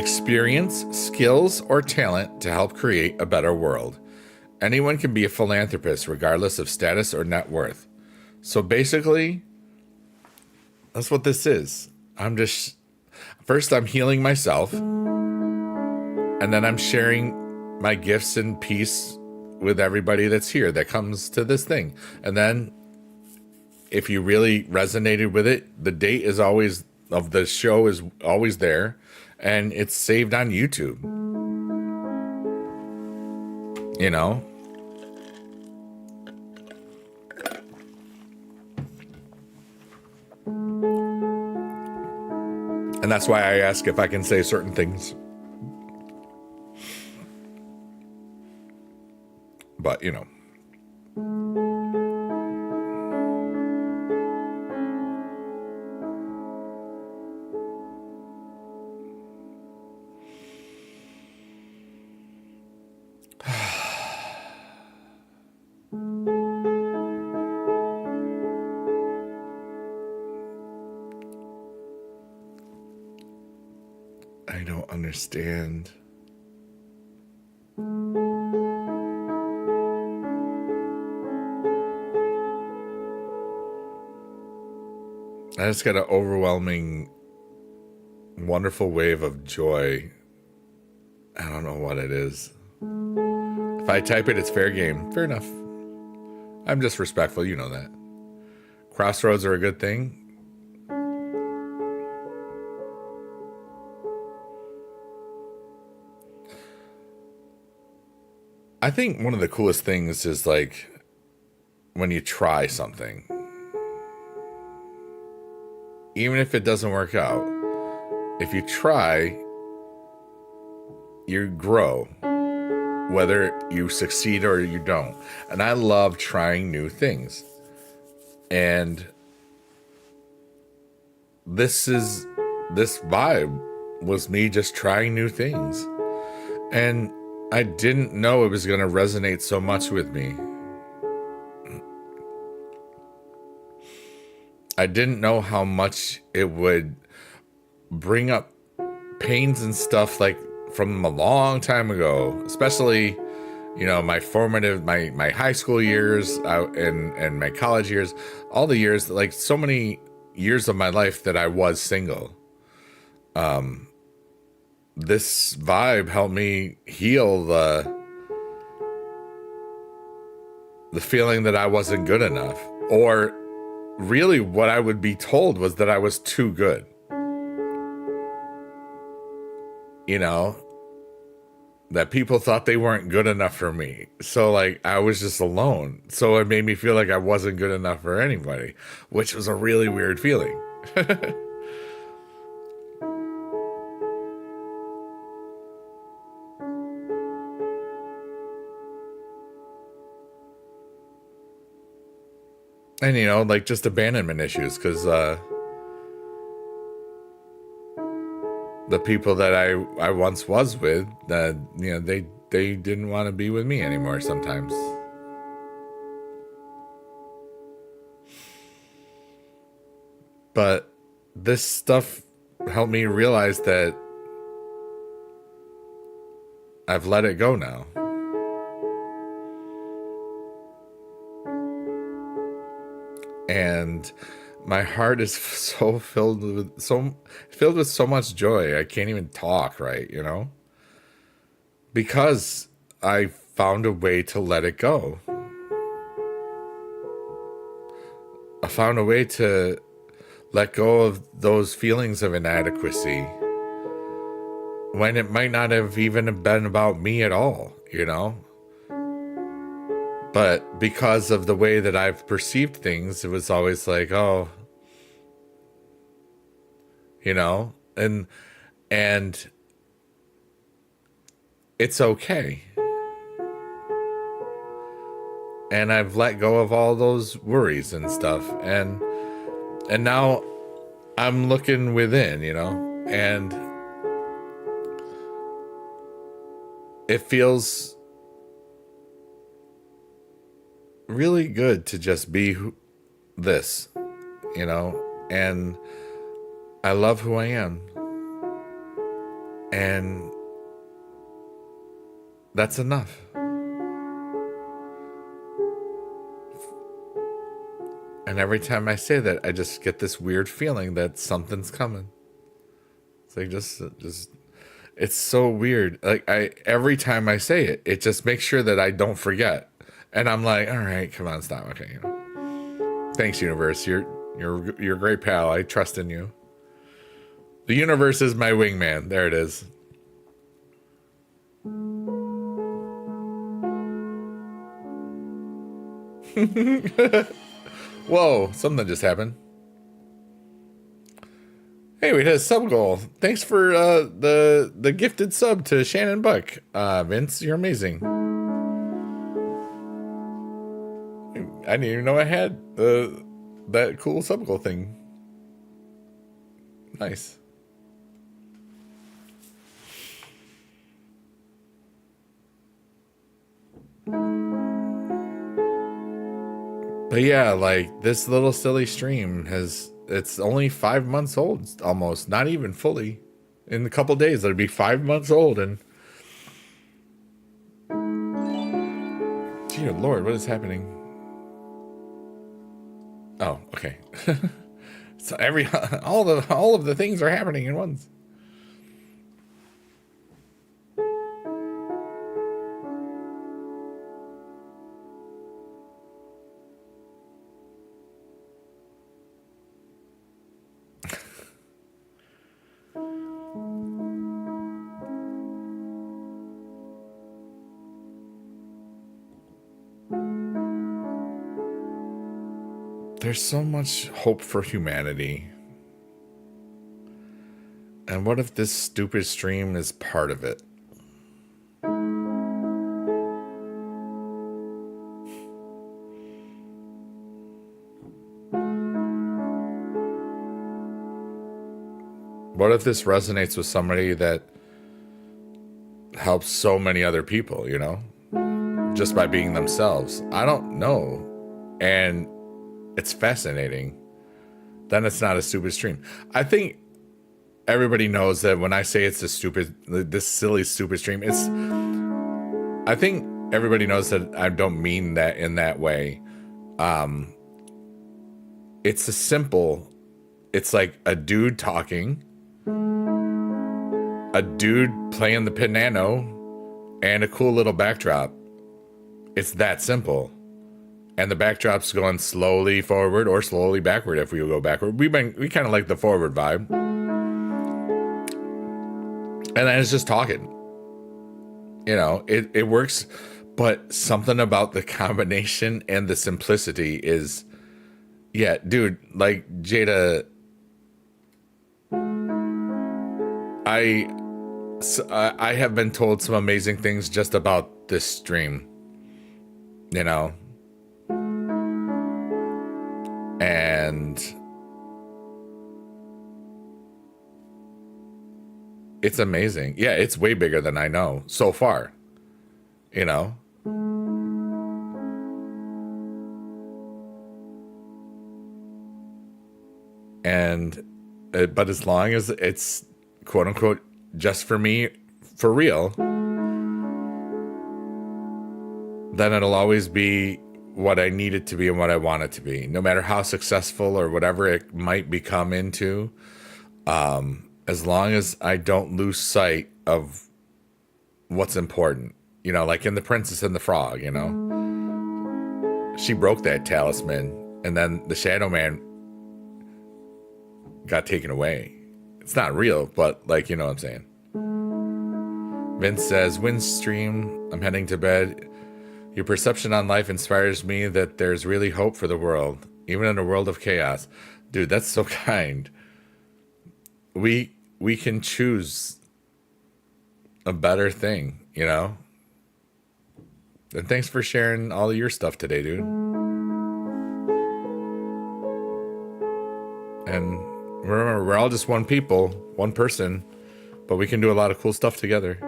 experience, skills, or talent to help create a better world. Anyone can be a philanthropist regardless of status or net worth. So basically, that's what this is. First I'm healing myself, and then I'm sharing my gifts and peace with everybody that's here that comes to this thing. And then if you really resonated with it, the date is always of the show is always there, and it's saved on YouTube. You know? And that's why I ask if I can say certain things. But, you know. I don't understand. I just got an overwhelming, wonderful wave of joy. I don't know what it is. If I type it, it's fair game. Fair enough. I'm just respectful, you know that. Crossroads are a good thing. I think one of the coolest things is like when you try something. Even if it doesn't work out, if you try, you grow, whether you succeed or you don't. And I love trying new things. And this vibe was me just trying new things. And I didn't know it was going to resonate so much with me. I didn't know how much it would bring up pains and stuff like from a long time ago, especially, you know, my formative, my high school years and my college years, all the years, like so many years of my life that I was single. This vibe helped me heal the feeling that I wasn't good enough, or really what I would be told was that I was too good. You know, that people thought they weren't good enough for me. So like I was just alone. So it made me feel like I wasn't good enough for anybody, which was a really weird feeling. And, you know, like just abandonment issues, because the people that I once was with, you know, they didn't want to be with me anymore sometimes. But this stuff helped me realize that I've let it go now. And my heart is so filled with so much joy. I can't even talk right, you know? Because I found a way to let it go. I found a way to let go of those feelings of inadequacy when it might not have even been about me at all, you know? But because of the way that I've perceived things, it was always like, oh, you know, and it's okay. And I've let go of all those worries and stuff. And now I'm looking within, you know, and it feels really good to just be this, you know, and I love who I am, and that's enough. And every time I say that, I just get this weird feeling that something's coming. It's like just it's so weird. Like every time I say it, it just makes sure that I don't forget. And I'm like, all right, come on, stop. Okay, you know. Thanks, universe. You're a great pal. I trust in you. The universe is my wingman. There it is. Whoa, something just happened. Hey, we hit a sub goal. Thanks for the gifted sub to Shannon Buck. Vince, you're amazing. I didn't even know I had that cool sub goal thing. Nice. But yeah, like this little silly stream it's only 5 months old almost, not even fully. In a couple days it'll be 5 months old, and dear Lord, what is happening? Oh, okay. So all of the things are happening at once. There's so much hope for humanity. And what if this stupid stream is part of it? What if this resonates with somebody that helps so many other people, you know? Just by being themselves. I don't know. And it's fascinating. Then it's not a stupid stream. I think everybody knows that when I say it's this silly, stupid stream, I think everybody knows that I don't mean that in that way. It's like a dude talking, a dude playing the piano, and a cool little backdrop. It's that simple. And the backdrop's going slowly forward or slowly backward if we go backward. We kind of like the forward vibe. And then it's just talking. You know, it works, but something about the combination and the simplicity is, yeah, dude, like Jada, I have been told some amazing things just about this stream, you know, and it's amazing. Yeah, it's way bigger than I know so far, you know. And but as long as it's quote unquote just for me, for real, then it'll always be what I need it to be and what I want it to be, no matter how successful or whatever it might become into. As long as I don't lose sight of what's important, you know, like in The Princess and the Frog, you know, she broke that talisman and then the Shadow Man got taken away. It's not real, but like, you know what I'm saying. Vince says, Windstream, I'm heading to bed. Your perception on life inspires me that there's really hope for the world, even in a world of chaos. Dude, that's so kind. We can choose a better thing, you know? And thanks for sharing all of your stuff today, dude. And remember, we're all just one person, but we can do a lot of cool stuff together.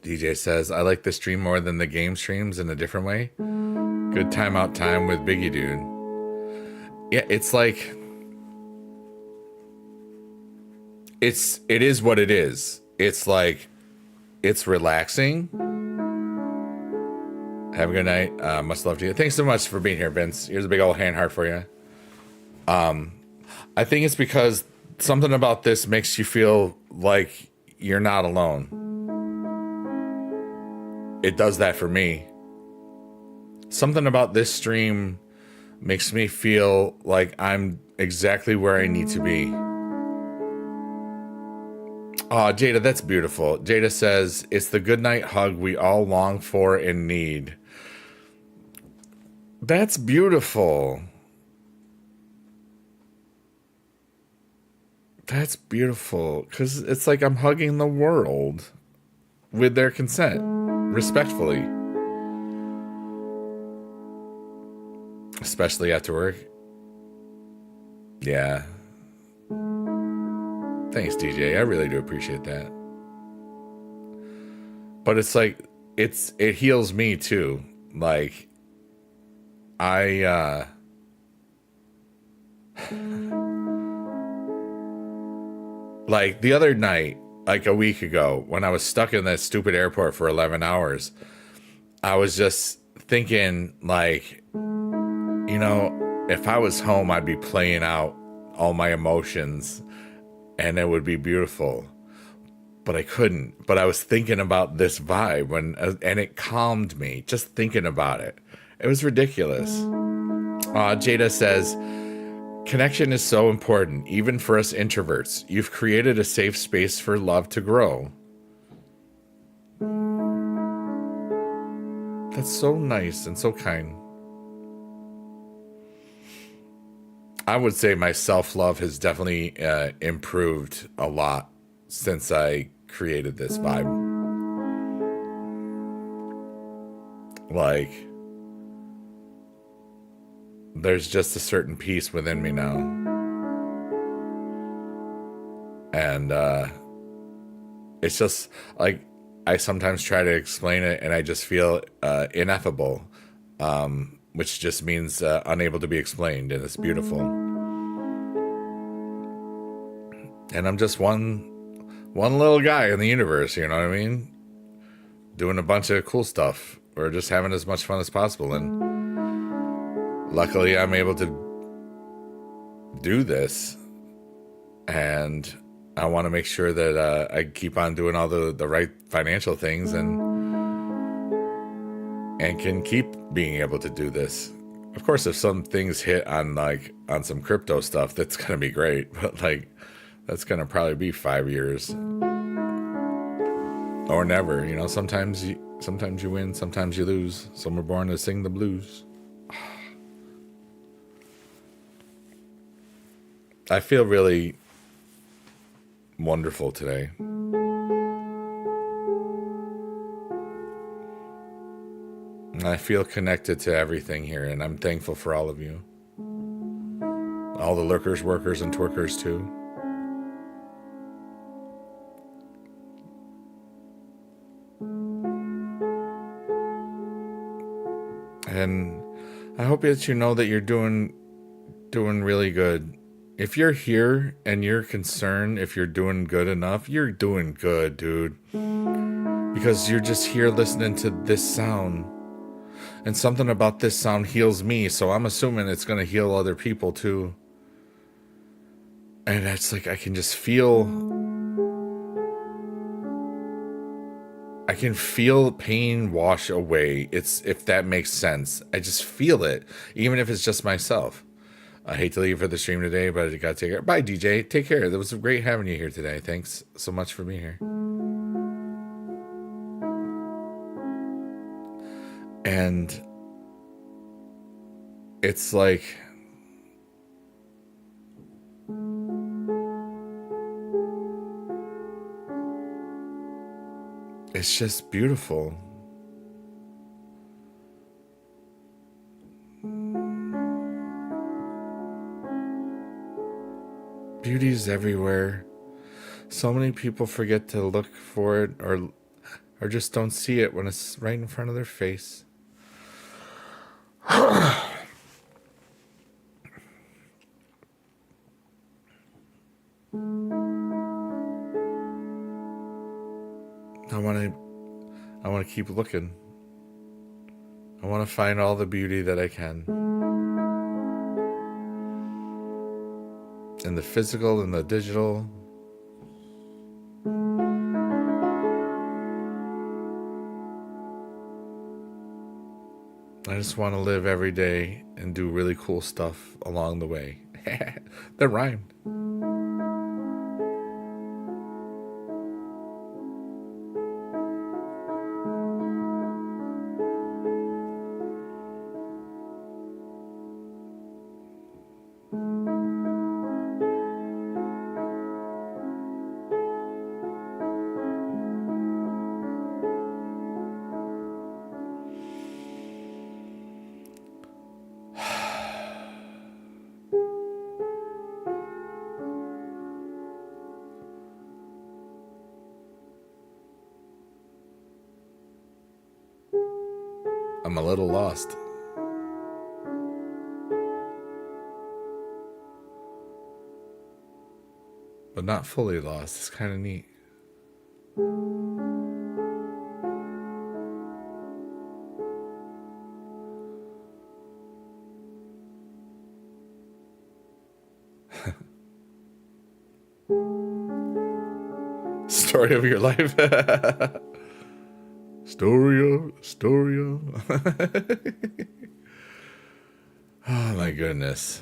DJ says, I like the stream more than the game streams in a different way. Good timeout time with Biggie Dude. Yeah, it's like, it is what it is. It's like, it's relaxing. Have a good night. Much love to you. Thanks so much for being here, Vince. Here's a big old hand heart for you. I think it's because something about this makes you feel like you're not alone. It does that for me. Something about this stream makes me feel like I'm exactly where I need to be. Oh, Jada, that's beautiful. Jada says, it's the goodnight hug we all long for and need. That's beautiful. That's beautiful. Because it's like I'm hugging the world with their consent, respectfully. Especially after work. Yeah. Thanks, DJ. I really do appreciate that. But it's like, it heals me too. Like, like the other night, like a week ago, when I was stuck in that stupid airport for 11 hours, I was just thinking, like, you know, if I was home, I'd be playing out all my emotions and it would be beautiful. But I couldn't. But I was thinking about this vibe and it calmed me just thinking about it. It was ridiculous. Jada says, connection is so important, even for us introverts. You've created a safe space for love to grow. That's so nice and so kind. I would say my self-love has definitely improved a lot since I created this vibe. Like, there's just a certain peace within me now. And it's just like, I sometimes try to explain it and I just feel ineffable, which just means unable to be explained, and it's beautiful. And I'm just one little guy in the universe, you know what I mean? Doing a bunch of cool stuff, or just having as much fun as possible. And luckily I'm able to do this, and I want to make sure that I keep on doing all the right financial things and can keep being able to do this. Of course, if some things hit on some crypto stuff, that's gonna be great, but like, that's gonna probably be 5 years or never. You know, sometimes you win, sometimes you lose. Some are born to sing the blues. I feel really wonderful today. I feel connected to everything here, and I'm thankful for all of you. All the lurkers, workers, and twerkers too. And I hope that you know that you're doing really good. If you're here and you're concerned if you're doing good enough, you're doing good, dude. Because you're just here listening to this sound. And something about this sound heals me, so I'm assuming it's going to heal other people too. And it's like I can just feel... I can feel pain wash away. If that makes sense. I just feel it, even if it's just myself. I hate to leave for the stream today, but I gotta take care. Bye, DJ. Take care. It was great having you here today. Thanks so much for being here. And it's like, it's just beautiful. Beauty's everywhere. So many people forget to look for it or or just don't see it when it's right in front of their face. I want to keep looking. I want to find all the beauty that I can. In the physical and the digital. I just want to live every day and do really cool stuff along the way. That rhymed. I'm a little lost. But not fully lost. It's kind of neat. Story of your life. Story. Oh my goodness.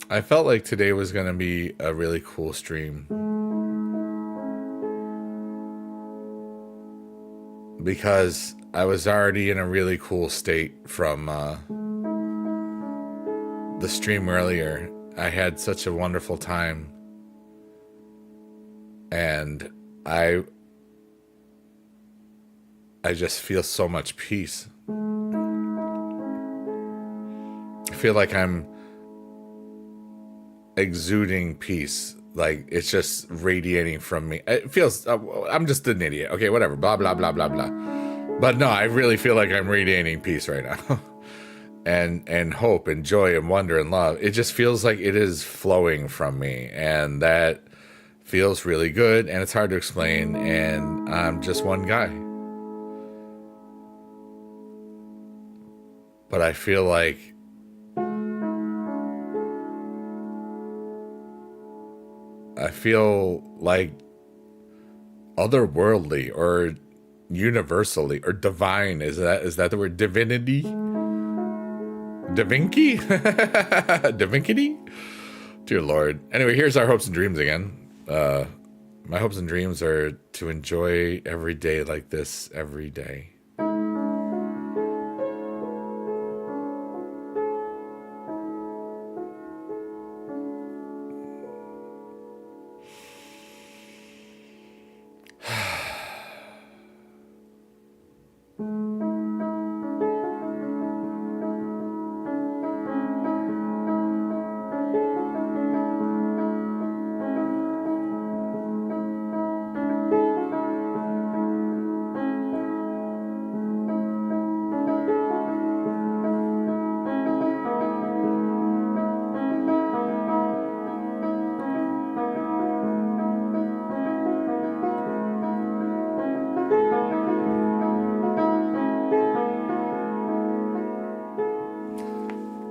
I felt like today was going to be a really cool stream. Because I was already in a really cool state from the stream earlier. I had such a wonderful time. And I just feel so much peace. I feel like I'm exuding peace. Like it's just radiating from me. It feels, I'm just an idiot. Okay, whatever, blah, blah, blah, blah, blah. But no, I really feel like I'm radiating peace right now. and hope and joy and wonder and love. It just feels like it is flowing from me. And that feels really good. And it's hard to explain. And I'm just one guy. But I feel like otherworldly or universally or divine. Is that the word? Divinity? Divinky? Divinkity? Dear Lord. Anyway, here's our hopes and dreams again. My hopes and dreams are to enjoy every day like this every day.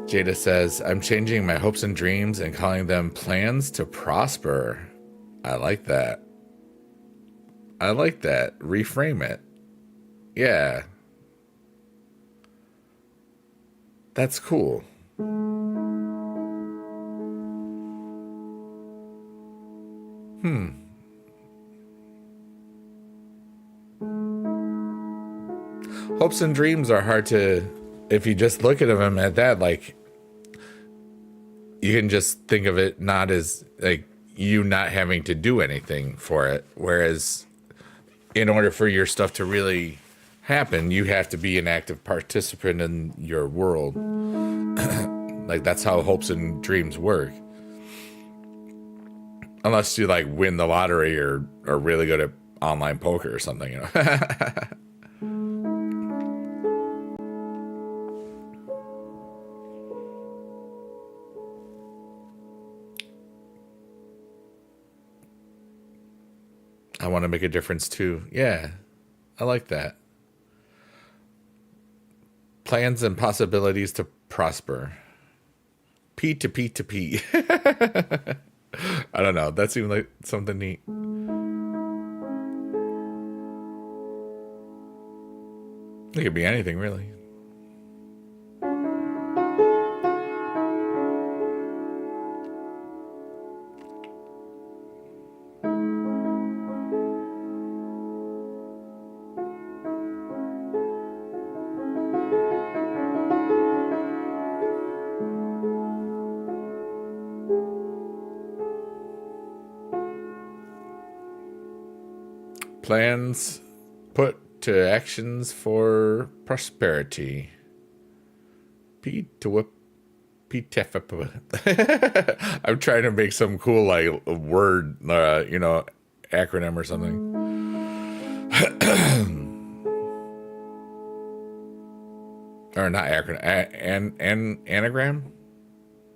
Jada says, I'm changing my hopes and dreams and calling them plans to prosper. I like that. I like that. Reframe it. Yeah. That's cool. Hopes and dreams are hard to, if you just look at them at that, like, you can just think of it not as like you not having to do anything for it. Whereas in order for your stuff to really happen, you have to be an active participant in your world. Like that's how hopes and dreams work. Unless you like win the lottery or are really good at online poker or something, you know. I want to make a difference too. Yeah, I like that. Plans and possibilities to prosper. P to P to P. I don't know. That seemed like something neat. It could be anything, really. Plans put to actions for prosperity. P to whip. I'm trying to make some cool like word, acronym or something. Or not acronym, anagram?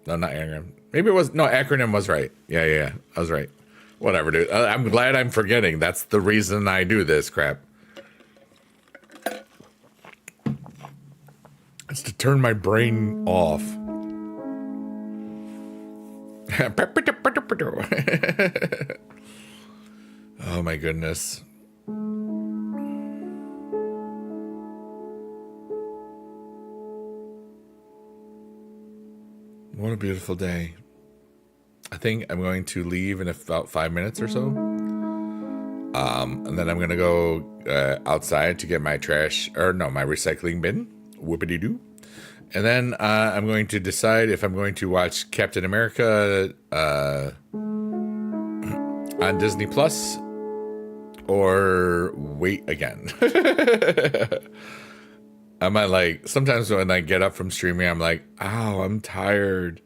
No, not anagram. Maybe it was, no, acronym was right. Yeah, I was right. Whatever, dude. I'm glad I'm forgetting. That's the reason I do this crap. It's to turn my brain off. Oh my goodness. What a beautiful day. I think I'm going to leave in about 5 minutes or so. And then I'm going to go outside to get my trash, or no, my recycling bin. Whoopity-doo. And then I'm going to decide if I'm going to watch Captain America on Disney Plus or wait again. I might like, sometimes when I get up from streaming, I'm like, ow, I'm tired.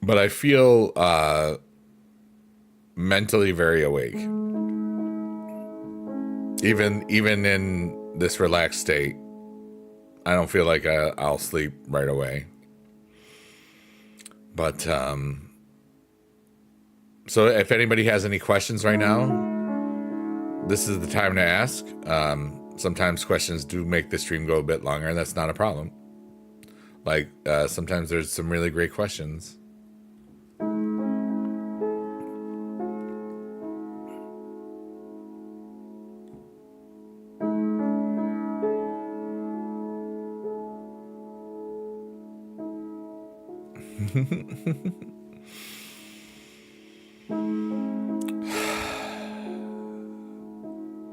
But I feel mentally very awake. Even in this relaxed state, I don't feel like I'll sleep right away. But so if anybody has any questions right now, this is the time to ask. Sometimes questions do make the stream go a bit longer, and that's not a problem. Like sometimes there's some really great questions.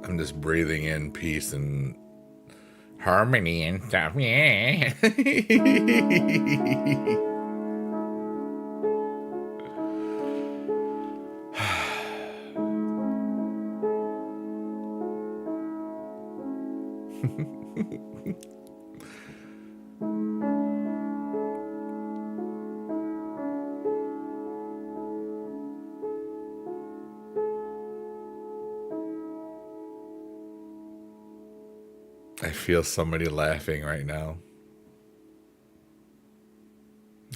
I'm just breathing in peace and harmony and stuff. Yeah. I feel somebody laughing right now.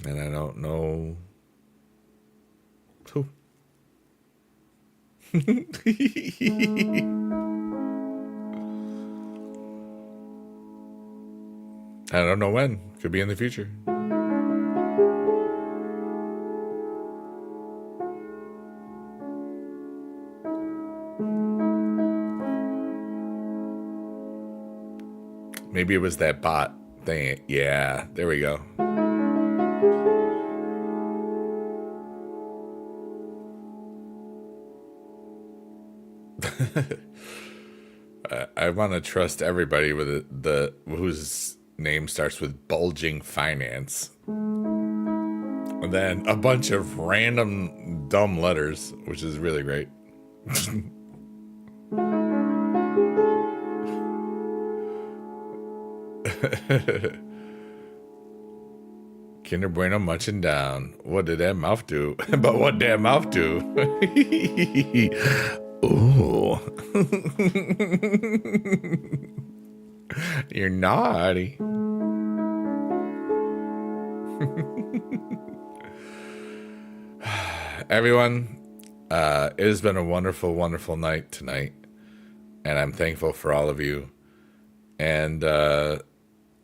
And I don't know who. I don't know when. Could be in the future. Maybe it was that bot thing. Yeah, there we go. I want to trust everybody with the whose name starts with bulging finance. And then a bunch of random dumb letters, which is really great. Kinder Bueno munching down. What did that mouth do? But what did that mouth do? Ooh. You're naughty. Everyone, it has been a wonderful, wonderful night tonight. And I'm thankful for all of you. And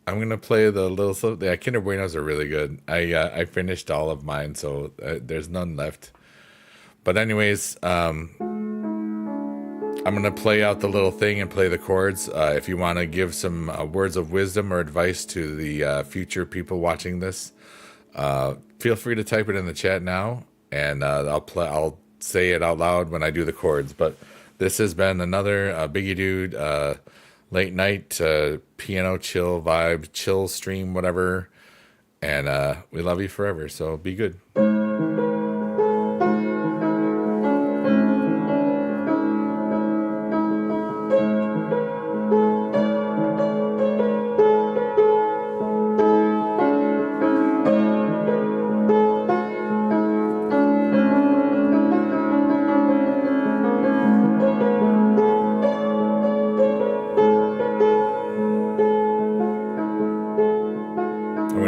I'm gonna play the little stuff. Yeah, Kinder Buenos are really good. I finished all of mine, so there's none left. But anyways, I'm gonna play out the little thing and play the chords. If you want to give some words of wisdom or advice to the future people watching this, feel free to type it in the chat now, and I'll say it out loud when I do the chords. But this has been another Biggie Dude late night piano chill vibe, chill stream, whatever. And we love you forever, so be good.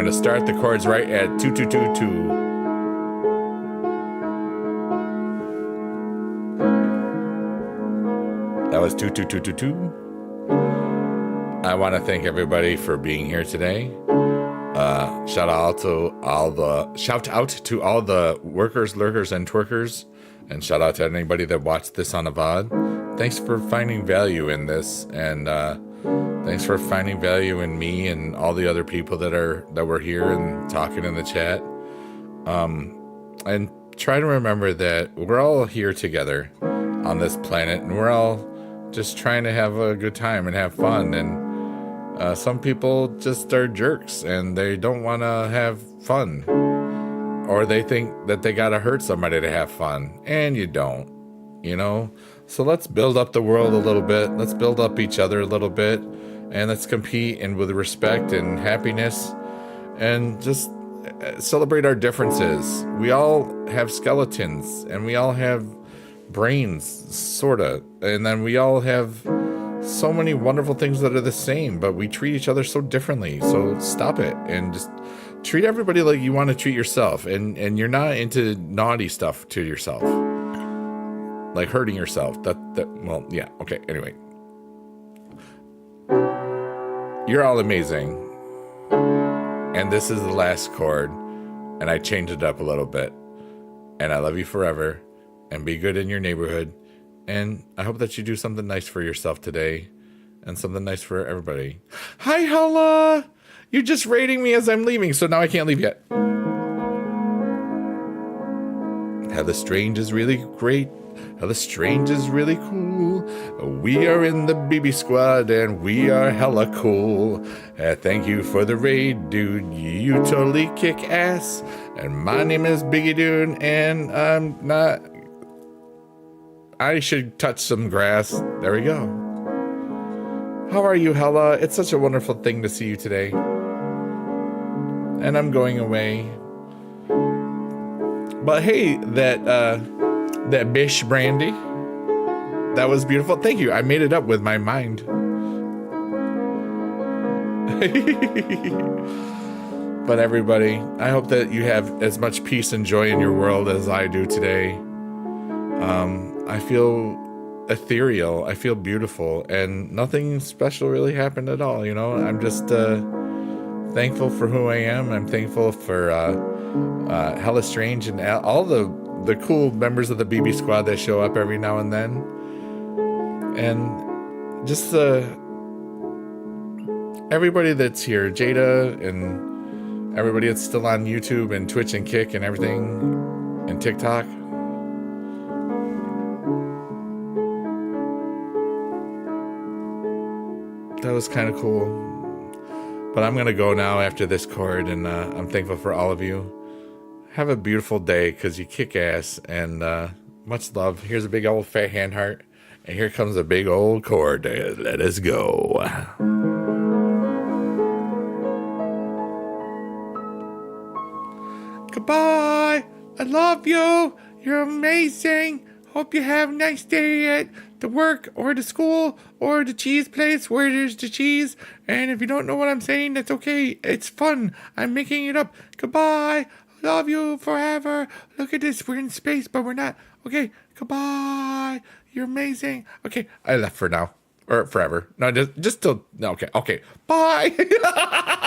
Start the chords right at 2-2-2-2. That was 2-2-2-2-2. I want to thank everybody for being here today. Shout out to all the workers, lurkers, and twerkers, and shout out to anybody that watched this on a VOD. Thanks for finding value in this, and thanks for finding value in me and all the other people that were here and talking in the chat. And try to remember that we're all here together on this planet, and we're all just trying to have a good time and have fun. And some people just are jerks and they don't want to have fun, or they think that they gotta hurt somebody to have fun, and you don't, you know? So let's build up the world a little bit. Let's build up each other a little bit. And let's compete and with respect and happiness, and just celebrate our differences. We all have skeletons, and we all have brains, sorta. And then we all have so many wonderful things that are the same, but we treat each other so differently. So stop it and just treat everybody like you want to treat yourself. And you're not into naughty stuff to yourself, like hurting yourself. Well, yeah, okay, anyway. You're all amazing. And this is the last chord, and I changed it up a little bit. And I love you forever, and be good in your neighborhood. And I hope that you do something nice for yourself today, and something nice for everybody. Hi, Hella! You're just rating me as I'm leaving, so now I can't leave yet. Hella Strange is really great. Hella Strange is really cool. We are in the BB squad and we are hella cool. Thank you for the raid, dude. You totally kick ass. And my name is Biggie Dude, and I'm not. I should touch some grass. There we go. How are you, Hella? It's such a wonderful thing to see you today. And I'm going away. But hey, that bish brandy, that was beautiful. Thank you. I made it up with my mind. But everybody, I hope that you have as much peace and joy in your world as I do today. I feel ethereal. I feel beautiful, and nothing special really happened at all. You know, I'm just thankful for who I am. I'm thankful for Hella Strange and all the cool members of the BB squad that show up every now and then, and just everybody that's here, Jada, and everybody that's still on YouTube and Twitch and Kick and everything, and TikTok. That was kind of cool. But I'm gonna go now after this chord, and I'm thankful for all of you. Have a beautiful day, because you kick ass, and much love. Here's a big old fat hand heart, and here comes a big old chord. Let us go. Goodbye. I love you. You're amazing. Hope you have a nice day at the work or the school or the cheese place where there's the cheese. And if you don't know what I'm saying, that's okay. It's fun. I'm making it up. Goodbye. Love you forever. Look at this. We're in space, but we're not. Okay. Goodbye. You're amazing. Okay. I left for now. Or forever. No, just till. No, okay. Okay. Bye.